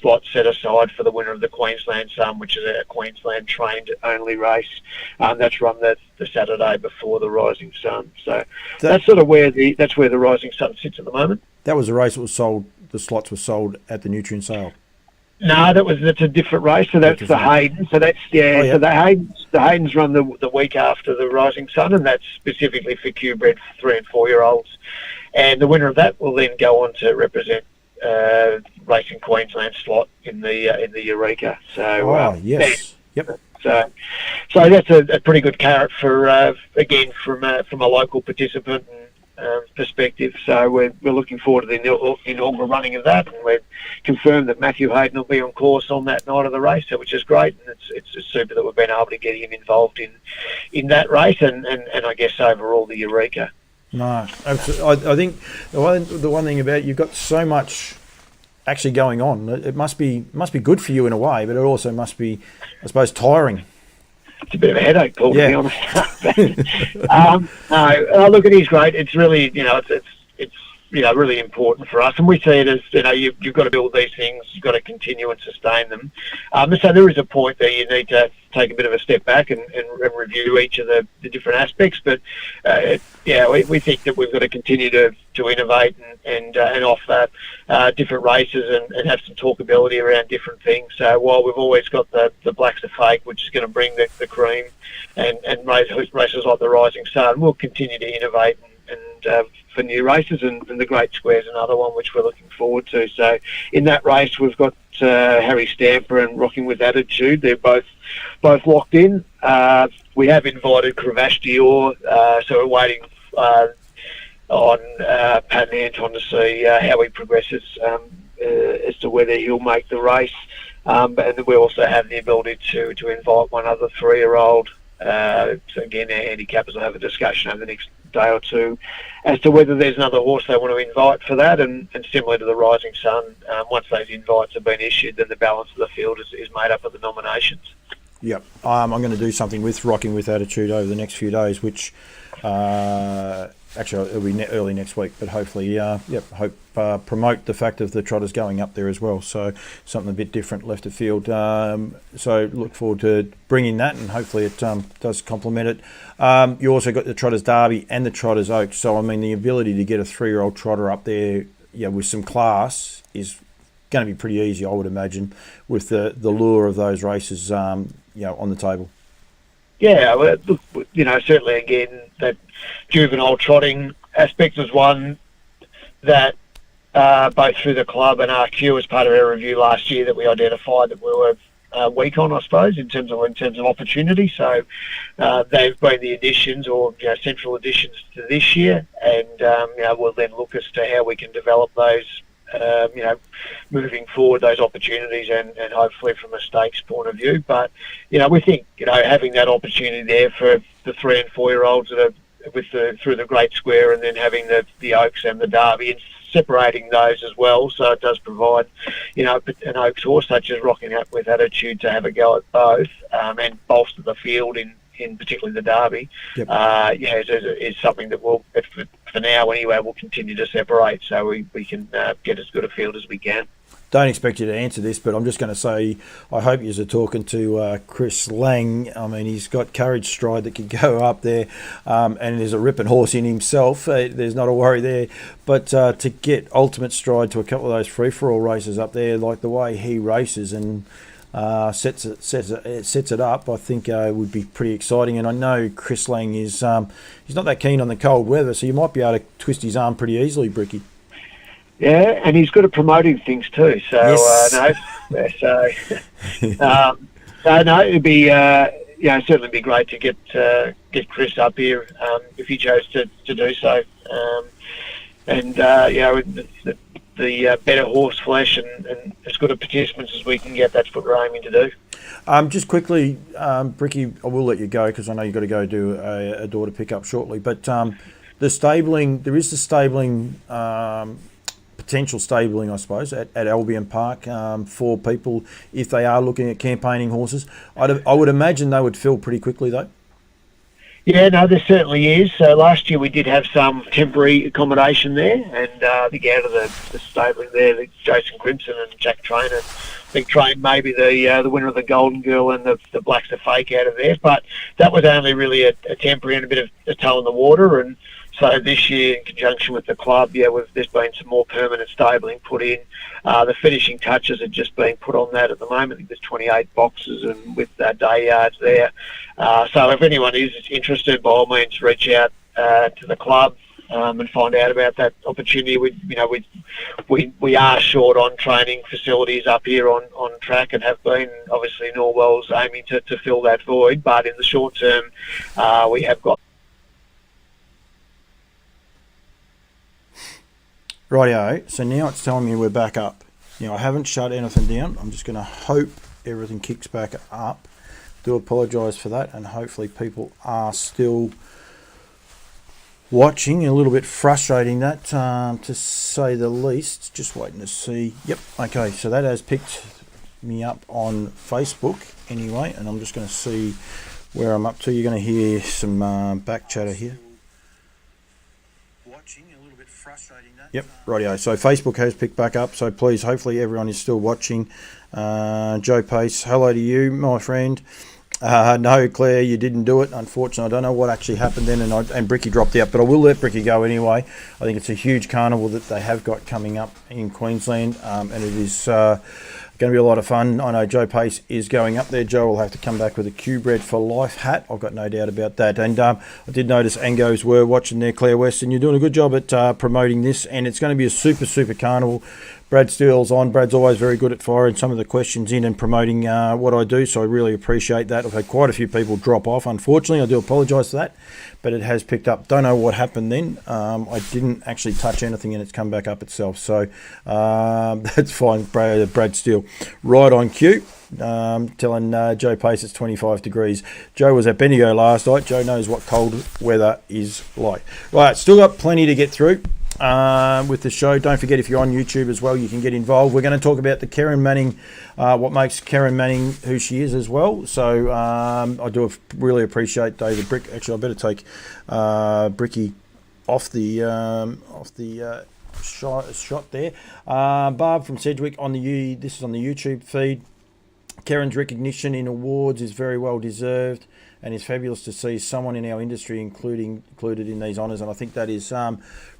slot set aside for the winner of the Queensland Sun, which is a Queensland trained only race. That's run the Saturday before the Rising Sun. So that's sort of where the Rising Sun sits at the moment. That was a race that was sold. The slots were sold at the Nutrien sale. No, that's a different race. So that's the Hayden. So that's So the Hayden's run the week after the Rising Sun, and that's specifically for Q-bred 3 and 4-year-olds. and the winner of that will then go on to represent Racing Queensland slot in the Eureka. So yes, yep. So that's a pretty good carrot for again from a local participant perspective. So we're looking forward to the inaugural running of that, and we've confirmed that Matthew Hayden will be on course on that night of the race, which is great, and it's super that we've been able to get him involved in that race, and I guess overall the Eureka. No, absolutely. I think the one thing about it, you've got so much actually going on. It must be good for you in a way, but it also must be, I suppose, tiring. It's a bit of a headache, Paul, to be honest. No, look, it is great. It's really, it's really important for us, and we see it as, you've got to build these things, you've got to continue and sustain them. So there is a point that you need to take a bit of a step back and review each of the different aspects. But we think that we've got to continue to innovate and offer different races and have some talkability around different things. So while we've always got the Blacks to Fake, which is going to bring the cream, and races like the Rising Sun, we'll continue to innovate and for new races, and the Great Square's another one which we're looking forward to. So in that race we've got Harry Stamper and Rocking With Attitude. They're both locked in. We have invited Cravache Dior, so we're waiting on Pat and Anton to see how he progresses as to whether he'll make the race. And then we also have the ability to invite one other 3-year-old. So again, our handicappers will have a discussion over the next day or two as to whether there's another horse they want to invite for that, and similar to the Rising Sun, once those invites have been issued, then the balance of the field is made up of the nominations. Yep. I'm going to do something with Rocking With Attitude over the next few days, which actually it'll be early next week, but hopefully promote the fact of the trotters going up there as well, so something a bit different left of field. So look forward to bringing that, and hopefully it does complement it. You also got the Trotters Derby and the Trotters Oaks, so I mean the ability to get a 3-year-old trotter up there with some class is going to be pretty easy, I would imagine, with the lure of those races on the table. Yeah, well, look, certainly again that juvenile trotting aspect was one that both through the club and RQ as part of our review last year that we identified that we were weak on, I suppose, in terms of opportunity. So they've been the additions or central additions to this year, and we'll then look as to how we can develop those. Moving forward, those opportunities, and hopefully from a stakes point of view. But we think having that opportunity there for the 3 and 4-year-olds that are through the Great Square, and then having the Oaks and the Derby, and separating those as well. So it does provide an Oaks horse such as Rocking Up With Attitude to have a go at both, and bolster the field in particularly the Derby. Yep. Is something that will, for now anyway, we'll continue to separate so we can get as good a field as we can. Don't expect you to answer this, but I'm just going to say I hope you're talking to Chris Lang. I mean, he's got Courage Stride that could go up there, and there's a ripping horse in himself. There's not a worry there. But to get Ultimate Stride to a couple of those free-for-all races up there, like the way he races and sets it up, I think would be pretty exciting. And I know Chris Lang is he's not that keen on the cold weather, so you might be able to twist his arm pretty easily, Bricky. Yeah, and he's good at promoting things too. So it'd be certainly be great to get Chris up here if he chose to do so. The better horse flesh and as good a participants as we can get, that's what we're aiming to do. Just quickly, Bricky, I will let you go because I know you've got to go do a daughter pickup shortly. But the stabling, there is the stabling, potential stabling, I suppose, at Albion Park for people if they are looking at campaigning horses. I would imagine they would fill pretty quickly though. Yeah, no, there certainly is. So last year we did have some temporary accommodation there, and I think out of the stabling there, Jason Crimson and Jack Trainer, I think Train maybe the winner of the Golden Girl and the Blacks to Fake out of there, but that was only really a temporary and a bit of a toe in the water. And so this year, in conjunction with the club, there's been some more permanent stabling put in. The finishing touches are just being put on that at the moment. I think there's 28 boxes and with day yards there. So if anyone is interested, by all means, reach out to the club. and find out about that opportunity. We are short on training facilities up here on track and have been. Obviously, Norwell's aiming to fill that void, but in the short term, we have got. Rightio, so now it's telling me we're back up. I haven't shut anything down. I'm just going to hope everything kicks back up. Do apologise for that, and hopefully people are still watching. A little bit frustrating that, to say the least. Just waiting to see. Yep, okay, so that has picked me up on Facebook anyway, and I'm just going to see where I'm up to. You're going to hear some back chatter here. Watching, a little bit frustrating that. Yep, rightio. So Facebook has picked back up, so please, hopefully everyone is still watching. Joe Pace, hello to you, my friend. No, Claire, you didn't do it. Unfortunately, I don't know what actually happened then, and Bricky dropped out, but I will let Bricky go anyway. I think it's a huge carnival that they have got coming up in Queensland, and it is going to be a lot of fun. I know Joe Pace is going up there. Joe will have to come back with a Q-Bred for Life hat. I've got no doubt about that. And I did notice Angos were watching there, Claire Weston. You're doing a good job at promoting this, and it's going to be a super, super carnival. Brad Steele's on. Brad's always very good at firing some of the questions in and promoting what I do, so I really appreciate that. I've had quite a few people drop off. Unfortunately, I do apologise for that, but it has picked up. Don't know what happened then. I didn't actually touch anything and it's come back up itself, so that's fine. Brad Steele, right on cue. Telling Joe Pace it's 25 degrees. Joe was at Bendigo last night. Joe knows what cold weather is like. Right, still got plenty to get through with the show. Don't forget, if you're on YouTube as well, you can get involved. We're going to talk about the Kerryn Manning, what makes Kerryn Manning who she is as well. So I do really appreciate David Brick. Actually, I better take Bricky off the shot there. Barb from Sedgwick on this is on the YouTube feed. Kerryn's recognition in awards is very well deserved, and it's fabulous to see someone in our industry included in these honours, and I think that is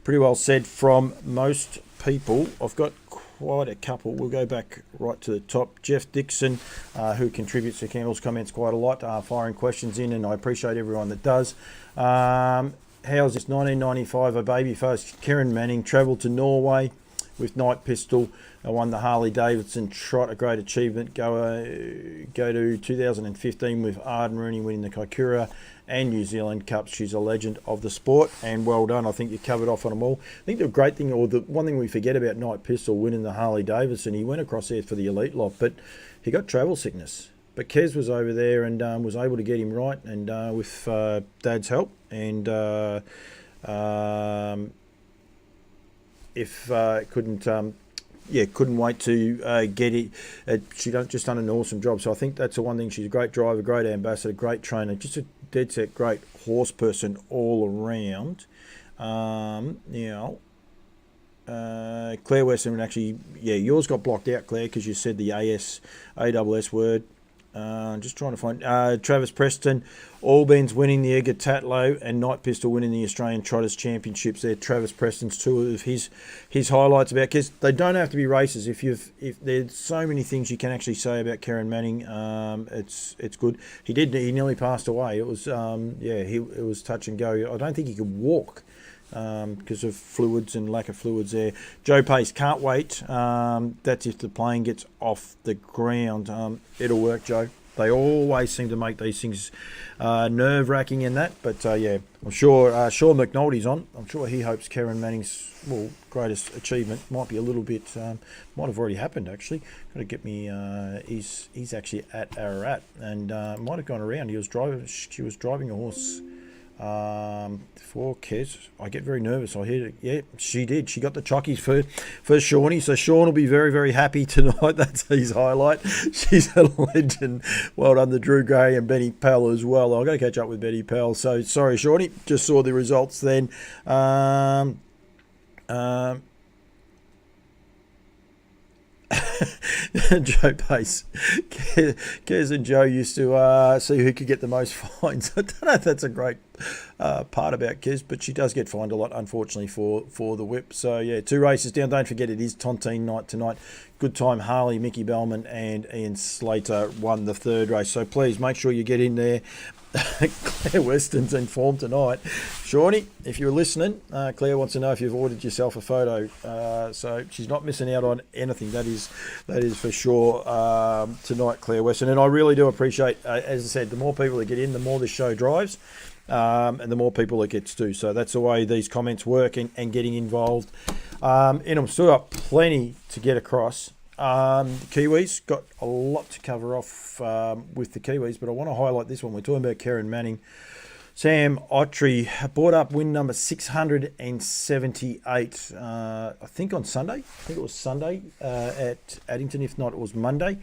pretty well said from most people. I've got quite a couple. We'll go back right to the top. Jeff Dixon, who contributes to Campbell's comments quite a lot, firing questions in, and I appreciate everyone that does. How's this 1995 a baby face? Kerryn Manning travelled to Norway with Night Pistol, won the Harley Davidson Trot, a great achievement. Go to 2015 with Arden Rooney winning the Kaikoura and New Zealand Cups. She's a legend of the sport, and well done. I think you covered off on them all. I think the great thing, or the one thing we forget about Night Pistol winning the Harley Davidson, he went across there for the elite lot, but he got travel sickness. But Kes was over there and was able to get him right, and with Dad's help, and couldn't wait to get it. She just done an awesome job. So I think that's the one thing. She's a great driver, great ambassador, great trainer, just a dead set great horse person all around. Claire Weston, actually, yours got blocked out, Claire, because you said the ASS word. Just trying to find Travis Preston, Albans winning the Edgar Tatlow and Night Pistol winning the Australian Trotters Championships. There, Travis Preston's two of his highlights about, because they don't have to be races. If there's so many things you can actually say about Kerryn Manning, it's good. He nearly passed away. It was it was touch and go. I don't think he could walk because of fluids and lack of fluids there. Joe Pace, can't wait. That's if the plane gets off the ground. It'll work, Joe. They always seem to make these things nerve-wracking in that. But, I'm sure Sean McNulty's on. I'm sure he hopes Kerryn Manning's greatest achievement might be a little bit, might have already happened, actually. Got to get me, he's actually at Ararat, and might have gone around. She was driving a horse for Kes. I get very nervous. I hear it. Yeah, she did. She got the chockies for Shawnee. So Sean will be very, very happy tonight. That's his highlight. She's a legend. Well done to Drew Gray and Benny Pell as well. I've got to catch up with Benny Pell. So sorry, Shawnee. Just saw the results then. Joe Pace. Kes and Joe used to see who could get the most fines. I don't know if that's a great part about Kes, but she does get fined a lot, unfortunately, for the whip. So, yeah, 2 races down. Don't forget, it is Tontine night tonight. Good time, Harley, Mickey Bellman and Ian Slater won the 3rd race. So, please make sure you get in there. Claire Weston's in form tonight. Shawnee, if you're listening, Claire wants to know if you've ordered yourself a photo. So she's not missing out on anything. That is for sure tonight, Claire Weston. And I really do appreciate, as I said, the more people that get in, the more this show drives, and the more people it gets to. So that's the way these comments work and getting involved. And I'm still got plenty to get across. The Kiwis, got a lot to cover off with the Kiwis, but I want to highlight this one. We're talking about Kerryn Manning. Sam Autry brought up win number 678, I think on Sunday. I think it was Sunday at Addington. If not, it was Monday.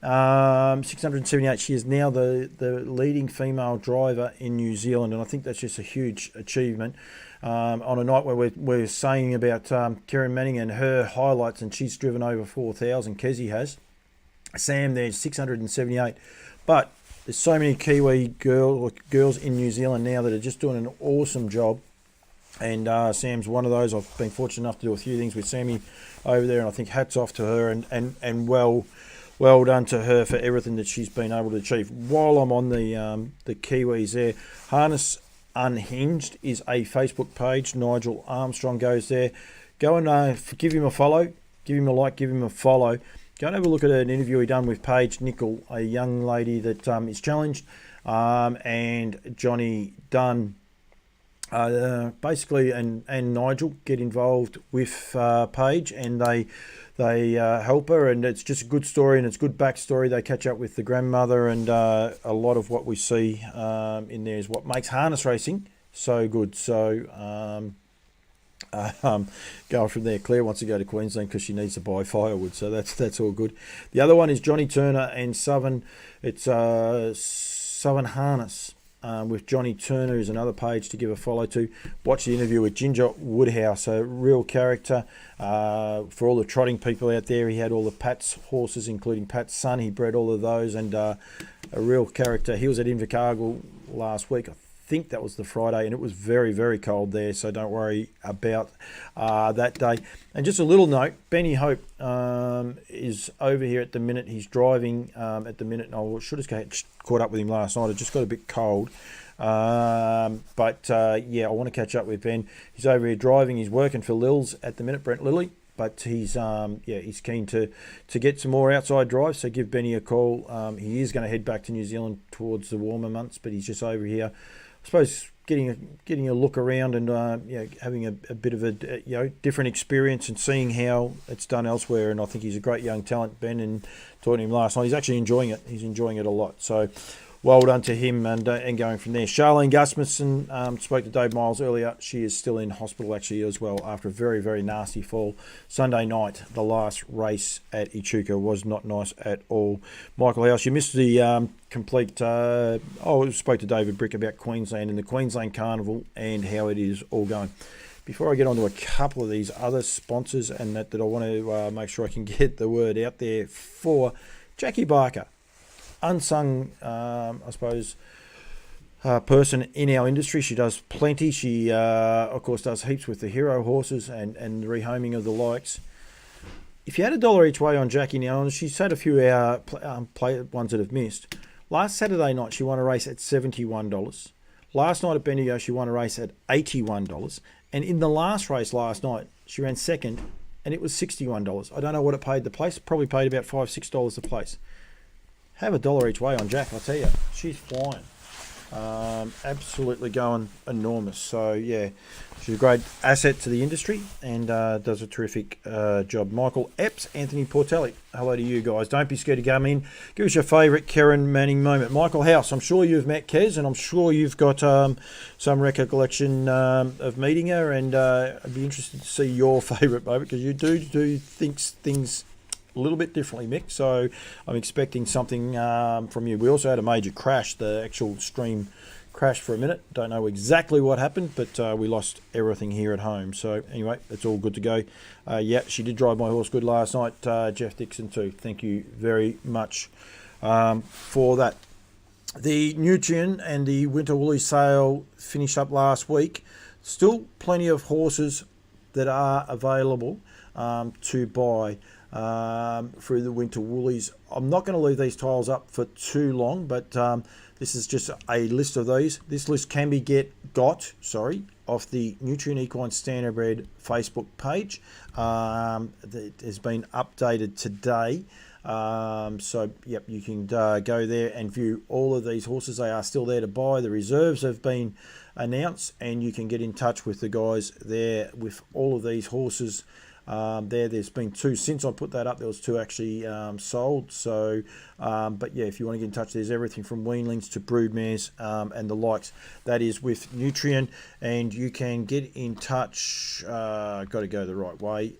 678. She is now the leading female driver in New Zealand, and I think that's just a huge achievement. On a night where we're saying about Kerryn Manning and her highlights, and she's driven over 4,000, Kezi has. Sam there's 678. But there's so many Kiwi girls in New Zealand now that are just doing an awesome job. And Sam's one of those. I've been fortunate enough to do a few things with Sammy over there, and I think hats off to her and well done to her for everything that she's been able to achieve. While I'm on the Kiwis there, Harness Unhinged is a Facebook page. Nigel Armstrong goes there. Go and give him a follow, give him a like, give him a follow. Go and have a look at an interview he done with Paige Nicol, a young lady that is challenged, and Johnny Dunn. Basically, and Nigel get involved with Paige, and they help her, and it's just a good story, and it's good backstory. They catch up with the grandmother, and a lot of what we see in there is what makes harness racing so good. So going from there, Claire wants to go to Queensland because she needs to buy firewood, so that's all good. The other one is Johnny Turner and Southern. It's Southern Harness. With Johnny Turner, who's another page to give a follow to. Watch the interview with Ginger Woodhouse, a real character. For all the trotting people out there, he had all the Pat's horses, including Pat's son. He bred all of those, and a real character. He was at Invercargill last week. I think that was the Friday, and it was very, very cold there, so don't worry about that day. And just a little note, Benny Hope is over here at the minute. He's driving at the minute, and I should have caught up with him last night. It just got a bit cold. But I want to catch up with Ben. He's over here driving. He's working for Lils at the minute, Brent Lilly. But he's keen to get some more outside drives, so give Benny a call. He is going to head back to New Zealand towards the warmer months, but he's just over here, I suppose, getting a look around and having a bit of a different experience and seeing how it's done elsewhere. And I think he's a great young talent, Ben, and talking to him last night, he's actually enjoying it. He's enjoying it a lot. So well done to him, and going from there. Charlene Gusmusson spoke to Dave Miles earlier. She is still in hospital actually as well after a very, very nasty fall. Sunday night, the last race at Echuca was not nice at all. Michael House, you missed the complete... I spoke to David Brick about Queensland and the Queensland Carnival and how it is all going. Before I get on to a couple of these other sponsors and that I want to make sure I can get the word out there for Jackie Barker. Unsung, I suppose, person in our industry. She does plenty. She, of course, does heaps with the hero horses and the rehoming of the likes. If you had $1 each way on Jackie now, and she's had a few play ones that have missed. Last Saturday night, she won a race at $71. Last night at Bendigo, she won a race at $81. And in the last race last night, she ran second, and it was $61. I don't know what it paid the place. Probably paid about $5, $6 a place. Have $1 each way on Jack, I'll tell you. She's flying. Absolutely going enormous. So, yeah, she's a great asset to the industry and does a terrific job. Michael Epps, Anthony Portelli, hello to you guys. Don't be scared to come in. Give us your favourite Kerryn Manning moment. Michael House, I'm sure you've met Kes, and I'm sure you've got some recollection of meeting her, and I'd be interested to see your favourite moment, because you do things a little bit differently, Mick, so I'm expecting something from you. We also had a major crash. The actual stream crashed for a minute. Don't know exactly what happened, but we lost everything here at home. So anyway, it's all good to go. She did drive my horse good last night, Jeff Dixon too. Thank you very much for that. The Nutrien and the Winter Woolly sale finished up last week. Still plenty of horses that are available to buy through the Winter Woolies. I'm not going to leave these tiles up for too long, but this is just a list of these. This list can be got off the Nutrien Equine Standardbred Facebook page. It has been updated today. So, yep, you can go there and view all of these horses. They are still there to buy. The reserves have been announced, and you can get in touch with the guys there with all of these horses. There's been 2 since I put that up. There was 2 actually sold. So, but yeah, if you want to get in touch, there's everything from weanlings to broodmares and the likes. That is with Nutrien, and you can get in touch. Got to go the right way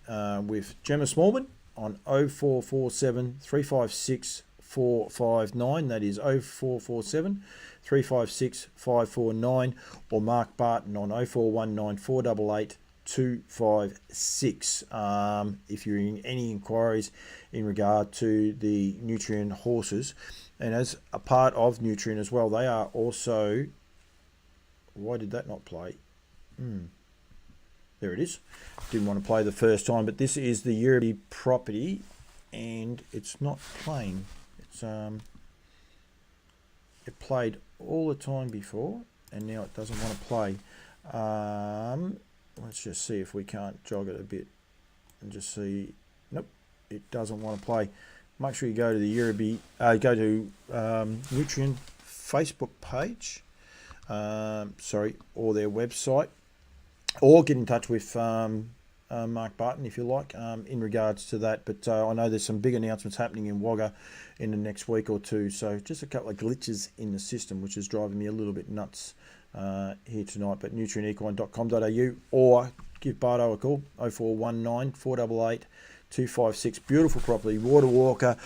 with Gemma Smallman on 0447 356 459. That is 0447 356 549, or Mark Barton on 0419 488 256 if you're in any inquiries in regard to the Nutrien horses. And as a part of Nutrien as well, they are also, why did that not play? There it is. Didn't want to play the first time, but this is the Europe property, and it's not playing. It's it played all the time before, and now it doesn't want to play. Let's just see if we can't jog it a bit and just see. Nope, it doesn't want to play. Make sure you go to the Europe, go to Nutrien Facebook page, or their website, or get in touch with Mark Barton if you like in regards to that. But I know there's some big announcements happening in Wagga in the next week or two, so just a couple of glitches in the system which is driving me a little bit nuts here tonight. But nutrienequine.com.au, or give Bardo a call, 0419 488 256. Beautiful property, water walker,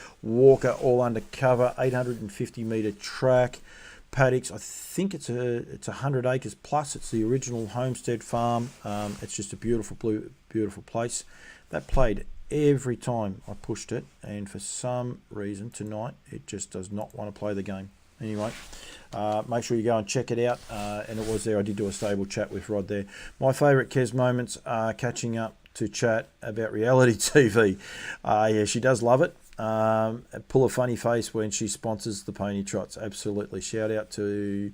all undercover, 850 metre track, paddocks. I think it's 100 acres plus. It's the original homestead farm. It's just a beautiful place. That played every time I pushed it, and for some reason tonight it just does not want to play the game. Anyway, make sure you go and check it out. And it was there. I did do a stable chat with Rod there. My favourite Kes moments are catching up to chat about reality TV. Yeah, she does love it. Pull a funny face when she sponsors the pony trots. Absolutely. Shout out to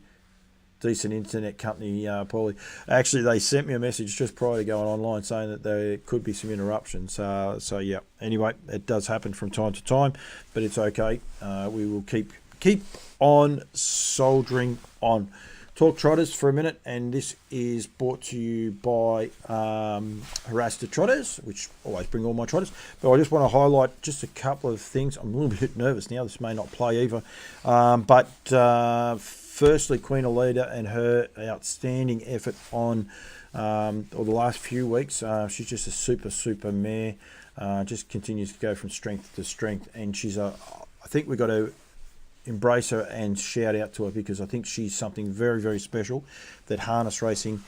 decent internet company, Paulie. Actually, they sent me a message just prior to going online saying that there could be some interruptions. So yeah. Anyway, it does happen from time to time, but it's okay. We will keep on soldiering on. Talk trotters for a minute, and this is brought to you by Harasta Trotters, which always bring all my trotters. But I just want to highlight just a couple of things. I'm a little bit nervous now. This may not play either. Firstly, Queen Alida and her outstanding effort on the last few weeks. She's just a super mare. Just continues to go from strength to strength, and she's I think we've got to embrace her and shout out to her, because I think she's something very special that harness racing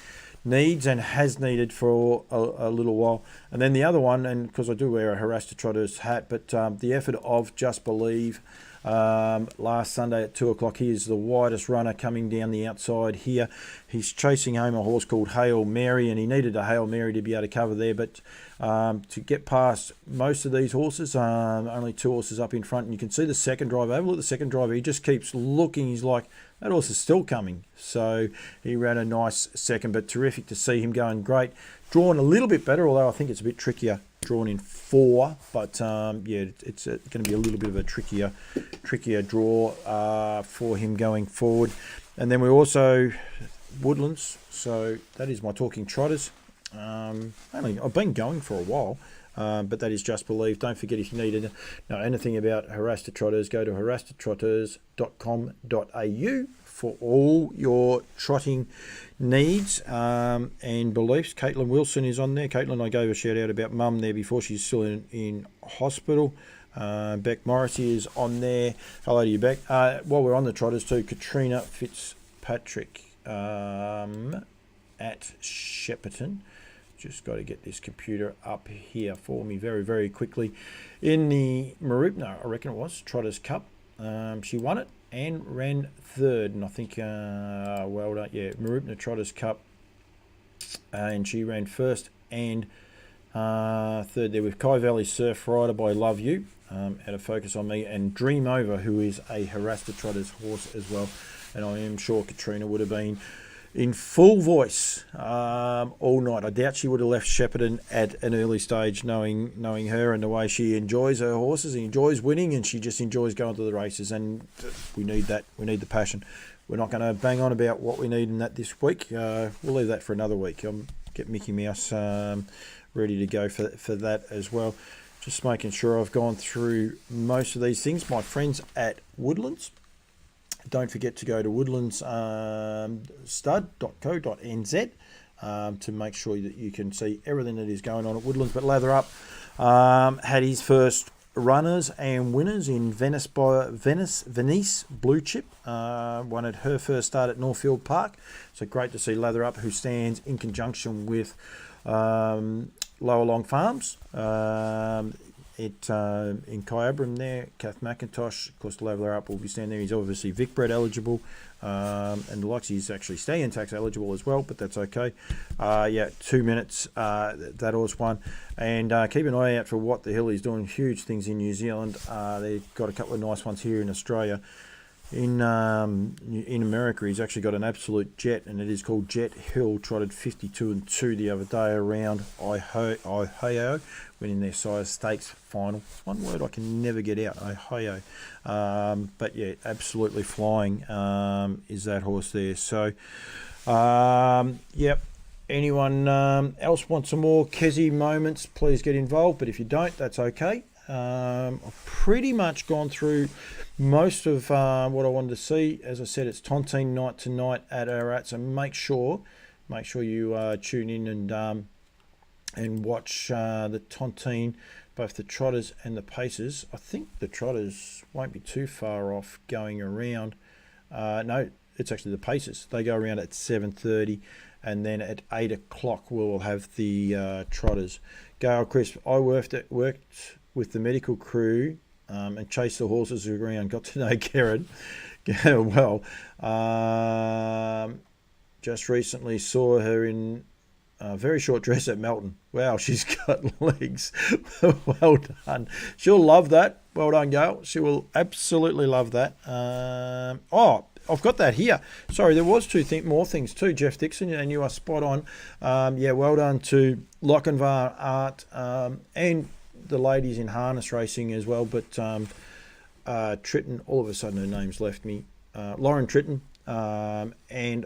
needs and has needed for a little while. And then the other one, and because I do wear a Harasta Trotters hat, but the effort of Just Believe last Sunday at 2 o'clock. He is the widest runner coming down the outside here. He's chasing home a horse called Hail Mary, and he needed a Hail Mary to be able to cover there, but to get past most of these horses, only 2 horses up in front, and you can see the second driver. Have a look at the second driver. He just keeps looking. He's like, that horse is still coming. So he ran a nice second, but terrific to see him going great. Drawn a little bit better, although I think it's a bit trickier drawn in 4, but yeah, it's going to be a little bit of a trickier draw for him going forward. And then we also Woodlands, so that is my talking trotters. I've been going for a while, but that is Just Believe. Don't forget, if you need anything about Harasta Trotters, go to harastatrotters.com.au for all your trotting needs and beliefs. Caitlin Wilson is on there. Caitlin, I gave a shout out about mum there before. She's still in hospital. Beck Morrissey is on there. Hello to you, Beck. While we're on the trotters too, Katrina Fitzpatrick at Shepparton. Just got to get this computer up here for me very quickly. In the Marupna, I reckon it was, Trotters Cup. She won it. and ran third. And I think, well done, yeah, Marupna Trotters Cup. And she ran first and third there with Kai Valley Surf Rider by Love You. Had a focus on me, and Dream Over, who is a Harasta Trotters horse as well. And I am sure Katrina would have been in full voice all night. I doubt she would have left Shepparton at an early stage, knowing her and the way she enjoys her horses and enjoys winning, and she just enjoys going to the races. And we need that. We need the passion. We're not going to bang on about what we need in that this week. We'll leave that for another week. Get Mickey Mouse ready to go for that as well. Just making sure I've gone through most of these things. My friends at Woodlands, don't forget to go to woodlandsstud.co.nz to make sure that you can see everything that is going on at Woodlands. But Lather Up had his first runners and winners in Venice Blue Chip. Won at her first start at Northfield Park. So great to see Lather Up, who stands in conjunction with Lower Long Farms in Kyabram there. Kath McIntosh, of course, Lather Up will be standing there. He's obviously Vic Bred eligible, and the likes he's actually stay in tax eligible as well, but that's okay. 2 minutes, that horse won. And keep an eye out for What the Hill. He's doing huge things in New Zealand. They've got a couple of nice ones here in Australia. In America, he's actually got an absolute jet, and it is called Jet Hill. Trotted 52-2 the other day around Ohio, winning their size stakes final. One word I can never get out, Ohio. But yeah, absolutely flying is that horse there. So, yep. Anyone else want some more Kesi moments, please get involved. But if you don't, that's okay. I've pretty much gone through most of what I wanted to see. As I said, it's Tontine night tonight at Ararat, so make sure you tune in and watch the Tontine, both the Trotters and the Pacers. I think the Trotters won't be too far off going around. No, it's actually the Pacers. They go around at 7:30, and then at 8 o'clock we'll have the Trotters. Gail Crisp, I worked with the medical crew and chased the horses around, got to know Kerryn well. Just recently saw her in a very short dress at Melton. Wow, she's got legs. Well done. She'll love that. Well done, Gail. She will absolutely love that. I've got that here. Sorry, there was more things too, Jeff Dixon, and you are spot on. Well done to Lochinvar Art and the ladies in harness racing as well. But Tritton, all of a sudden her name's left me. Lauren Tritton and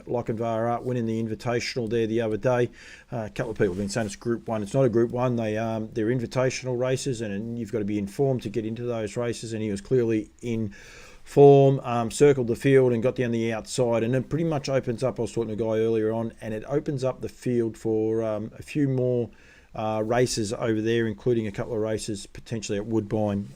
Lochinvar Art winning the Invitational there the other day. A couple of people have been saying it's Group 1. It's not a Group 1. They're Invitational races, and you've got to be informed to get into those races. And he was clearly in form, circled the field and got down the outside, and it pretty much opens up. I was talking to a guy earlier on, and it opens up the field for a few more races over there, including a couple of races potentially at Woodbine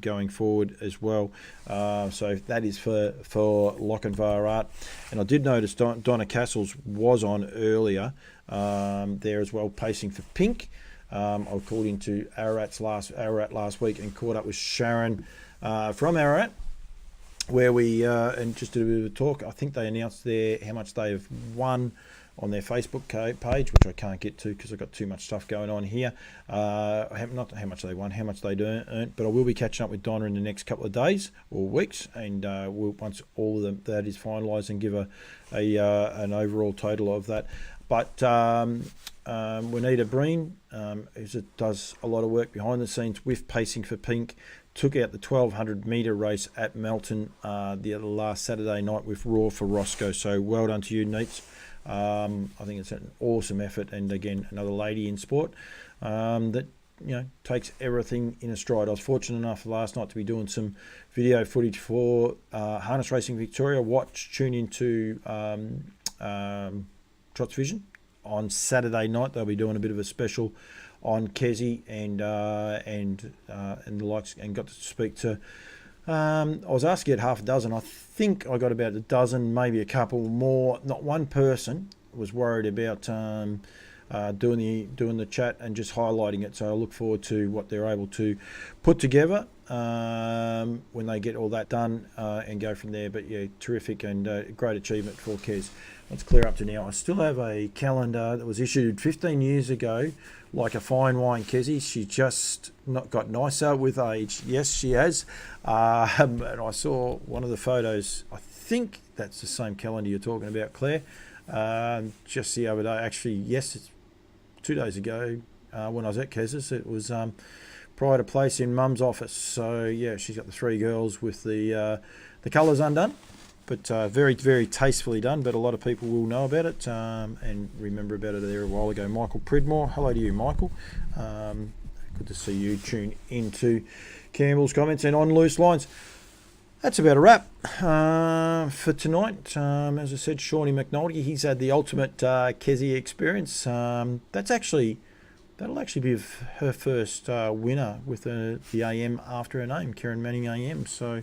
going forward as well. So that is for Lochinvar Art. And I did notice Donna Castles was on earlier there as well, pacing for Pink. I called into Ararat last week and caught up with Sharon from Ararat, where we and just did a bit of a talk. I think they announced how much they have won on their Facebook page, which I can't get to because I've got too much stuff going on here. Not how much they won, how much they earned, but I will be catching up with Donna in the next couple of days or weeks, and once all of that is finalised, and give an overall total of that. But Juanita Breen, who does a lot of work behind the scenes with Pacing for Pink, took out the 1,200 metre race at Melton the last Saturday night with Raw for Roscoe. So well done to you, Neats. I think it's an awesome effort, and again, another lady in sport that takes everything in a stride. I was fortunate enough last night to be doing some video footage for Harness Racing Victoria. Tune into Trots Vision on Saturday night. They'll be doing a bit of a special on Kesi and the likes, and got to speak to. I was asked to get half a dozen. I think I got about a dozen, maybe a couple more. Not one person was worried about doing the chat and just highlighting it. So I look forward to what they're able to put together when they get all that done and go from there. But yeah, terrific and great achievement for Kes. Let's clear up to now. I still have a calendar that was issued 15 years ago, like a fine wine, Kessie. She just not got nicer with age. Yes, she has. And I saw one of the photos. I think that's the same calendar you're talking about, Claire. Just the other day, actually, yes, it's 2 days ago when I was at Kes's. It was pride of place in Mum's office. So yeah, she's got the 3 girls with the colours undone. But very, very tastefully done. But a lot of people will know about it and remember about it there a while ago. Michael Pridmore, hello to you, Michael. Good to see you tune into Campbell's comments and on loose lines. That's about a wrap for tonight. As I said, Shawnee McNulty, he's had the ultimate Kessie experience. That'll actually be her first winner with the AM after her name, Kerryn Manning AM. So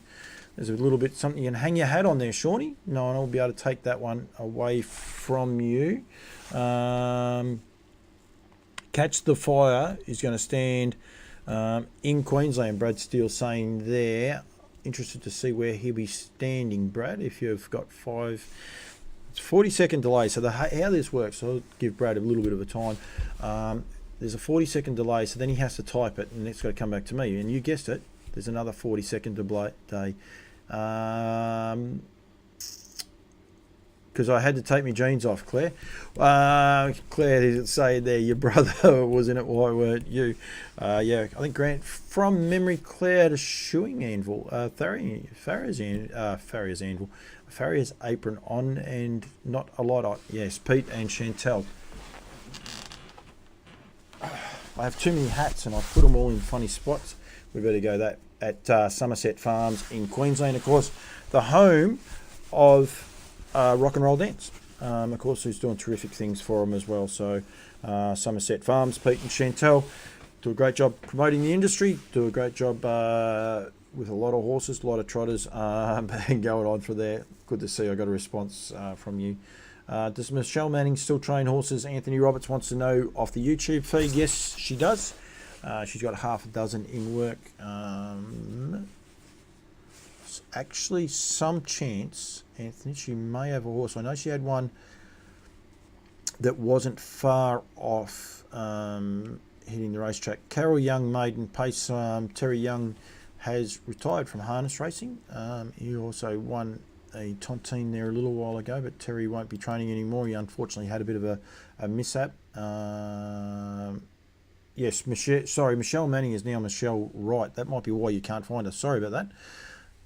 there's a little bit something you can hang your hat on there, Shawnee. No one will be able to take that one away from you. Catch the Fire is going to stand in Queensland. Brad Steele saying there. Interested to see where he'll be standing, Brad, if you've got 5. It's 40-second delay. So how this works, so I'll give Brad a little bit of a time. There's a 40-second delay, so then he has to type it, and it's got to come back to me. And you guessed it, there's another 40-second delay. Because I had to take my jeans off, Claire. Claire, did it say there your brother was in it? Why weren't you? Yeah, I think Grant, from memory, Claire had a shoeing anvil. Farrier's apron on and not a lot on. Yes, Pete and Chantel. I have too many hats and I put them all in funny spots. We better go that at Somerset Farms in Queensland, of course, the home of Rock and Roll Dance. Of course, who's doing terrific things for them as well. So Somerset Farms, Pete and Chantel do a great job promoting the industry, do a great job with a lot of horses, a lot of trotters, and going on for there. Good to see I got a response from you. Does Michelle Manning still train horses? Anthony Roberts wants to know off the YouTube feed. Yes, she does. She's got half a dozen in work. Actually, some chance, Anthony, she may have a horse. I know she had one that wasn't far off hitting the racetrack. Carol Young, maiden pace. Terry Young has retired from harness racing. He also won a tontine there a little while ago, but Terry won't be training anymore. He unfortunately had a bit of a mishap. Yes, Michelle Manning is now Michelle Wright. That might be why you can't find her. Sorry about that.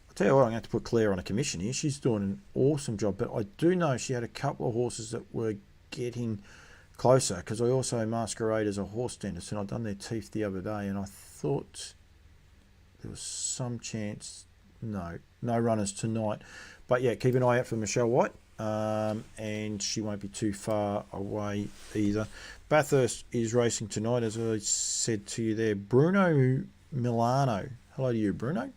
I'll tell you what, I'm going to have to put Claire on a commission here. She's doing an awesome job, but I do know she had a couple of horses that were getting closer, because I also masquerade as a horse dentist, and I've done their teeth the other day, and I thought there was some chance. No runners tonight. But yeah, keep an eye out for Michelle White, and she won't be too far away either. Bathurst is racing tonight, as I said to you there. Bruno Milano. Hello to you, Bruno.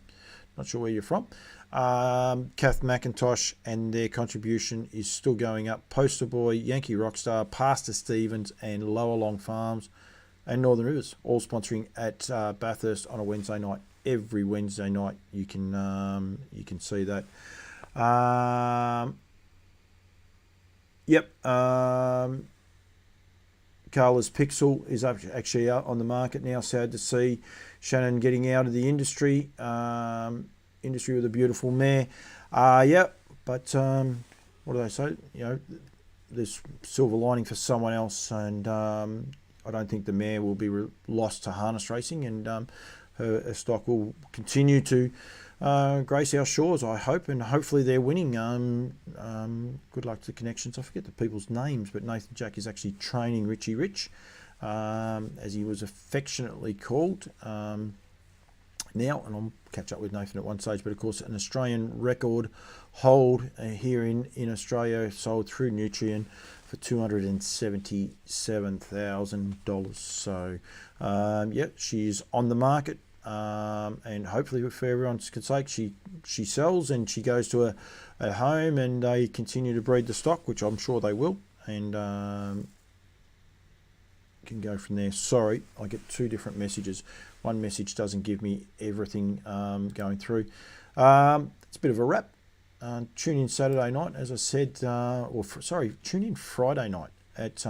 Not sure where you're from. Kath McIntosh, and their contribution is still going up. Poster Boy, Yankee Rockstar, Pastor Stevens, and Lower Long Farms and Northern Rivers, all sponsoring at Bathurst on a Wednesday night. Every Wednesday night you can see that. Carla's Pixel is actually out on the market now. Sad to see Shannon getting out of the industry with a beautiful mare. But what do they say? You know, there's silver lining for someone else, and I don't think the mare will be lost to harness racing, and her stock will continue to grace our shores, I hope, and hopefully they're winning. Good luck to Connections. I forget the people's names, but Nathan Jack is actually training Richie Rich, as he was affectionately called now, and I'll catch up with Nathan at one stage. But of course, an Australian record hold here in Australia, sold through Nutrien for $277,000. So she's on the market. And hopefully for everyone's sake, she sells and she goes to a home, and they continue to breed the stock, which I'm sure they will, and can go from there. Sorry, I get 2 different messages. one message doesn't give me everything going through. It's a bit of a wrap. Tune in Saturday night, as I said, tune in Friday night at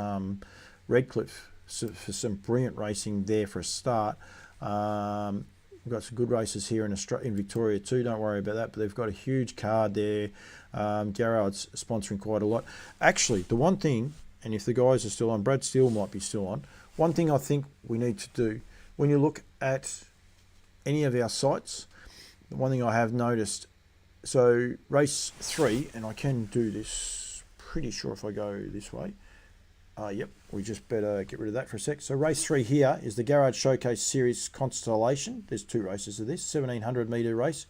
Redcliffe for some brilliant racing there for a start. We've got some good races here in Victoria too, don't worry about that, but they've got a huge card there. Garrard's sponsoring quite a lot. Actually, the one thing, and if the guys are still on, Brad Steele might be still on, one thing I think we need to do, when you look at any of our sites, the one thing I have noticed, so race 3, and I can do this, pretty sure if I go this way. Yep, we just better get rid of that for a sec. So race 3 here is the Garage Showcase Series Constellation. There's 2 races of this, 1700 metre race.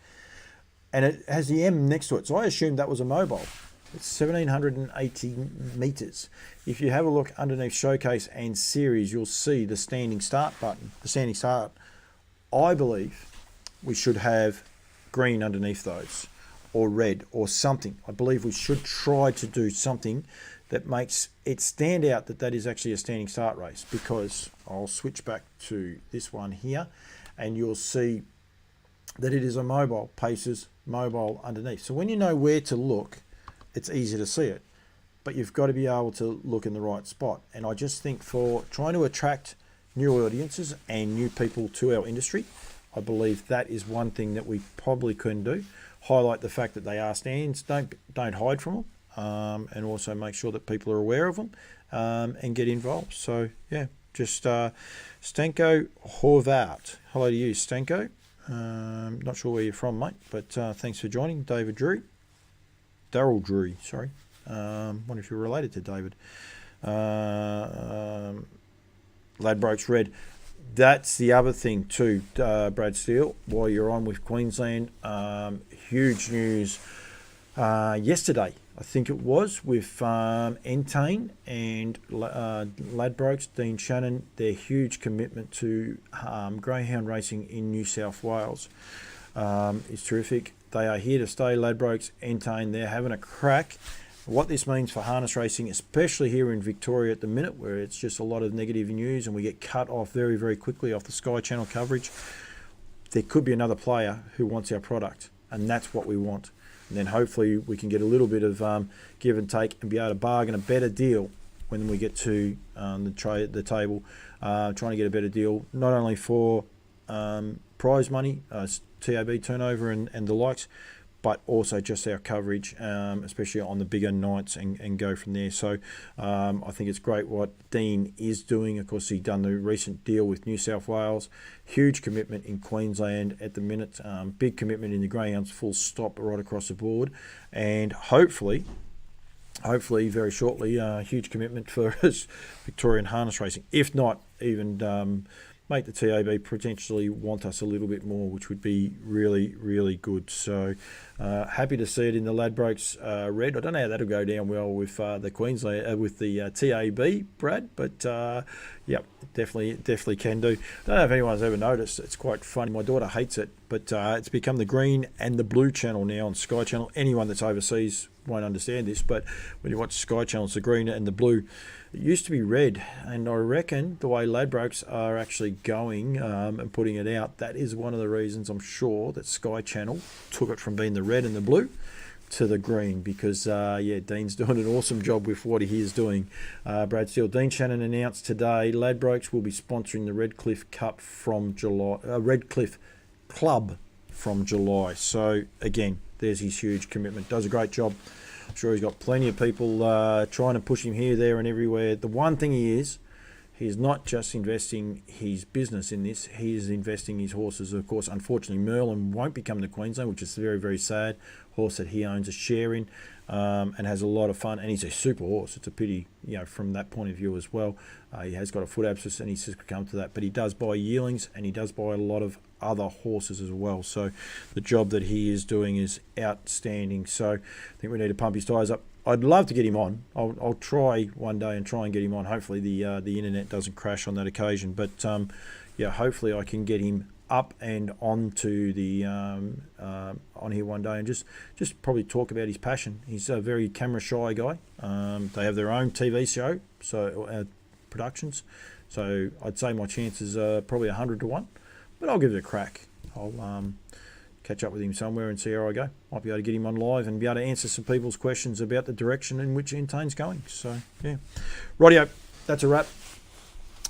And it has the M next to it. So I assumed that was a mobile. It's 1780 metres. If you have a look underneath Showcase and Series, you'll see the standing start button. The standing start. I believe we should have green underneath those, or red, or something. I believe we should try to do something that makes it stand out that that is actually a standing start race, because I'll switch back to this one here and you'll see that it is a mobile, Paces mobile underneath. So when you know where to look, it's easy to see it, but you've got to be able to look in the right spot. And I just think for trying to attract new audiences and new people to our industry, I believe that is one thing that we probably can do. Highlight the fact that they are stands, don't hide from them. And also make sure that people are aware of them and get involved. So, yeah, just Stanko Horvat. Hello to you, Stanko. Not sure where you're from, mate, but thanks for joining. Daryl Drury, sorry. Wonder if you're related to David. Ladbrokes Red. That's the other thing too, Brad Steele, while you're on with Queensland. Huge news yesterday, I think it was, with Entain and Ladbrokes, Dean Shannon, their huge commitment to greyhound racing in New South Wales is terrific. They are here to stay, Ladbrokes, Entain. They're having a crack. What this means for harness racing, especially here in Victoria at the minute, where it's just a lot of negative news and we get cut off very, very quickly off the Sky Channel coverage, there could be another player who wants our product, and that's what we want. And then hopefully we can get a little bit of give and take and be able to bargain a better deal when we get to the table, trying to get a better deal, not only for prize money, TAB turnover and the likes, but also just our coverage, especially on the bigger nights, and go from there. So I think it's great what Dean is doing. Of course, he's done the recent deal with New South Wales. Huge commitment in Queensland at the minute. Big commitment in the greyhounds, full stop, right across the board. And hopefully very shortly, huge commitment for Victorian harness racing. If not, even make the TAB potentially want us a little bit more, which would be really, really good. So happy to see it in the Ladbrokes Red. I don't know how that'll go down well with the Queensland, with the TAB, Brad, but yep, definitely can do. Don't know if anyone's ever noticed. It's quite funny. My daughter hates it, but it's become the green and the blue channel now on Sky Channel. Anyone that's overseas won't understand this, but when you watch Sky Channel, it's the green and the blue. It used to be red, and I reckon the way Ladbrokes are actually going and putting it out, that is one of the reasons, I'm sure, that Sky Channel took it from being the red and the blue to the green, because Dean's doing an awesome job with what he is doing. Brad Steele. Dean Shannon announced today Ladbrokes will be sponsoring the Redcliffe Cup from July, Redcliffe Club from July. So again, there's his huge commitment. Does a great job. I'm sure he's got plenty of people trying to push him here, there and everywhere. The one thing he's not just investing his business in this, he is investing his horses. Of course, unfortunately, Merlin won't be coming to Queensland, which is very, very sad. Horse that he owns a share in and has a lot of fun. And he's a super horse. It's a pity, from that point of view as well. He has got a foot abscess and he's just come to that. But he does buy yearlings and he does buy a lot of other horses as well. So the job that he is doing is outstanding. So I think we need to pump his tyres up. I'd love to get him on. I'll try one day and try and get him on. Hopefully the internet doesn't crash on that occasion. But hopefully I can get him up and onto the on here one day and just probably talk about his passion. He's a very camera shy guy. They have their own TV show, so productions. So I'd say my chances are probably 100 to 1. but I'll give it a crack. I'll catch up with him somewhere and see how I go. Might be able to get him on live and be able to answer some people's questions about the direction in which Entane's going. So, yeah. Rightio, that's a wrap.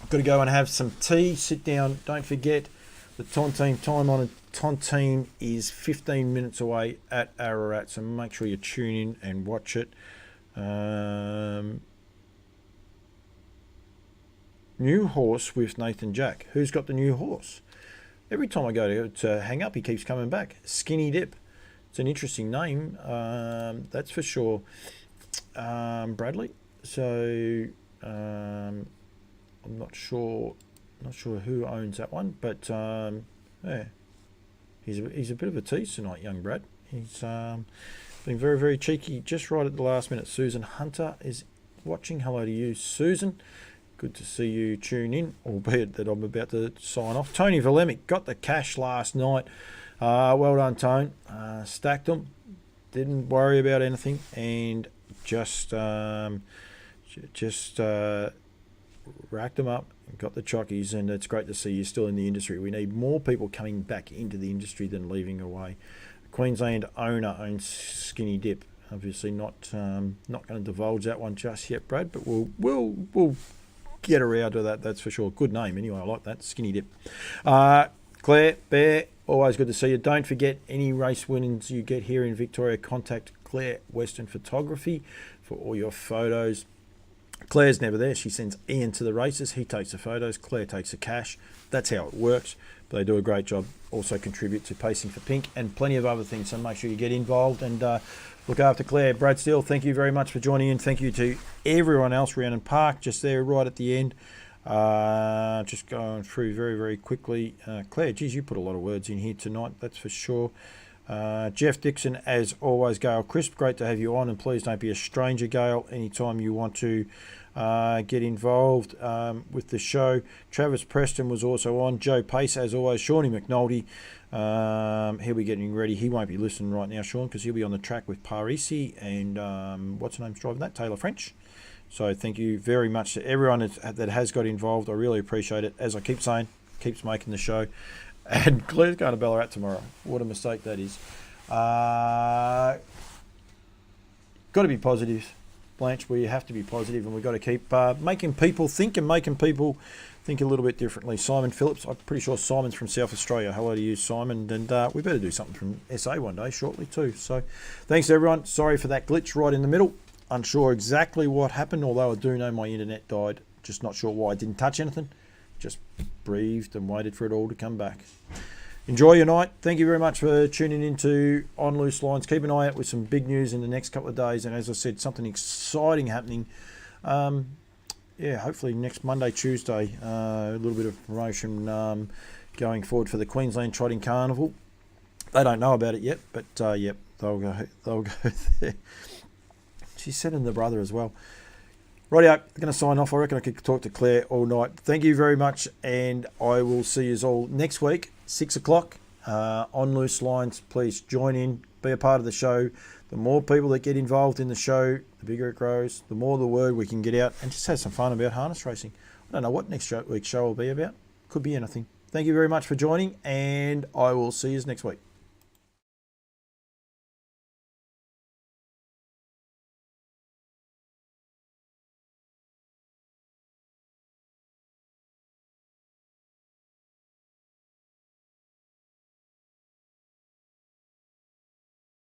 Got to go and have some tea, sit down. Don't forget the Tontine time on Tontine is 15 minutes away at Ararat, so make sure you tune in and watch it. New horse with Nathan Jack. Who's got the new horse? Every time I go to hang up, he keeps coming back. Skinny Dip. It's an interesting name, that's for sure. Bradley. So I'm not sure who owns that one, but yeah, he's a bit of a tease tonight, young Brad. He's been very, very cheeky just right at the last minute. Susan Hunter is watching. Hello to you, Susan. Good to see you tune in, albeit that I'm about to sign off. Tony Valemic got the cash last night. Well done, Tone. Stacked them. Didn't worry about anything and just racked them up and got the chockies. And it's great to see you still in the industry. We need more people coming back into the industry than leaving away. A Queensland owner owns Skinny Dip. Obviously not going to divulge that one just yet, Brad, but we'll get around to that, that's for sure. Good name anyway, I like that, Skinny Dip. Claire, Bear, always good to see you. Don't forget, any race winnings you get here in Victoria, contact Claire Western Photography for all your photos. Claire's never there. She sends Ian to the races. He takes the photos. Claire takes the cash. That's how it works. But they do a great job. Also contribute to Pacing for Pink and plenty of other things. So make sure you get involved and look after Claire. Brad Steele, thank you very much for joining in. Thank you to everyone else. Rhiannon Park, just there right at the end. Just going through very, very quickly. Claire, geez, you put a lot of words in here tonight. That's for sure. Jeff Dixon, as always. Gail Crisp, great to have you on, and please don't be a stranger, Gail, anytime you want to get involved with the show. Travis Preston was also on. Joe Pace, as always. Shawnee McNulty, he'll be getting ready. He won't be listening right now, Sean, because he'll be on the track with Parisi and what's her name's driving that? Taylor French. So thank you very much to everyone that has got involved. I really appreciate it. As I keep saying, keeps making the show. And Claire's going to Ballarat tomorrow. What a mistake that is. Got to be positive, Blanche. We have to be positive, and we've got to keep making people think and making people think a little bit differently. Simon Phillips, I'm pretty sure Simon's from South Australia. Hello to you, Simon. And we better do something from SA one day shortly too. So thanks, everyone. Sorry for that glitch right in the middle. Unsure exactly what happened, although I do know my internet died. Just not sure why I didn't touch anything. Just breathed and waited for it all to come back. Enjoy your night. Thank you very much for tuning into On Loose Lines. Keep an eye out with some big news in the next couple of days. And as I said, something exciting happening. Hopefully next Monday, Tuesday. A little bit of promotion going forward for the Queensland Trotting Carnival. They don't know about it yet, but yep, they'll go there. She's sending the brother as well. Rightio, I'm going to sign off. I reckon I could talk to Claire all night. Thank you very much, and I will see you all next week, 6 o'clock, on Loose Lines. Please join in, be a part of the show. The more people that get involved in the show, the bigger it grows, the more the word we can get out, and just have some fun about harness racing. I don't know what next week's show will be about. Could be anything. Thank you very much for joining, and I will see you next week.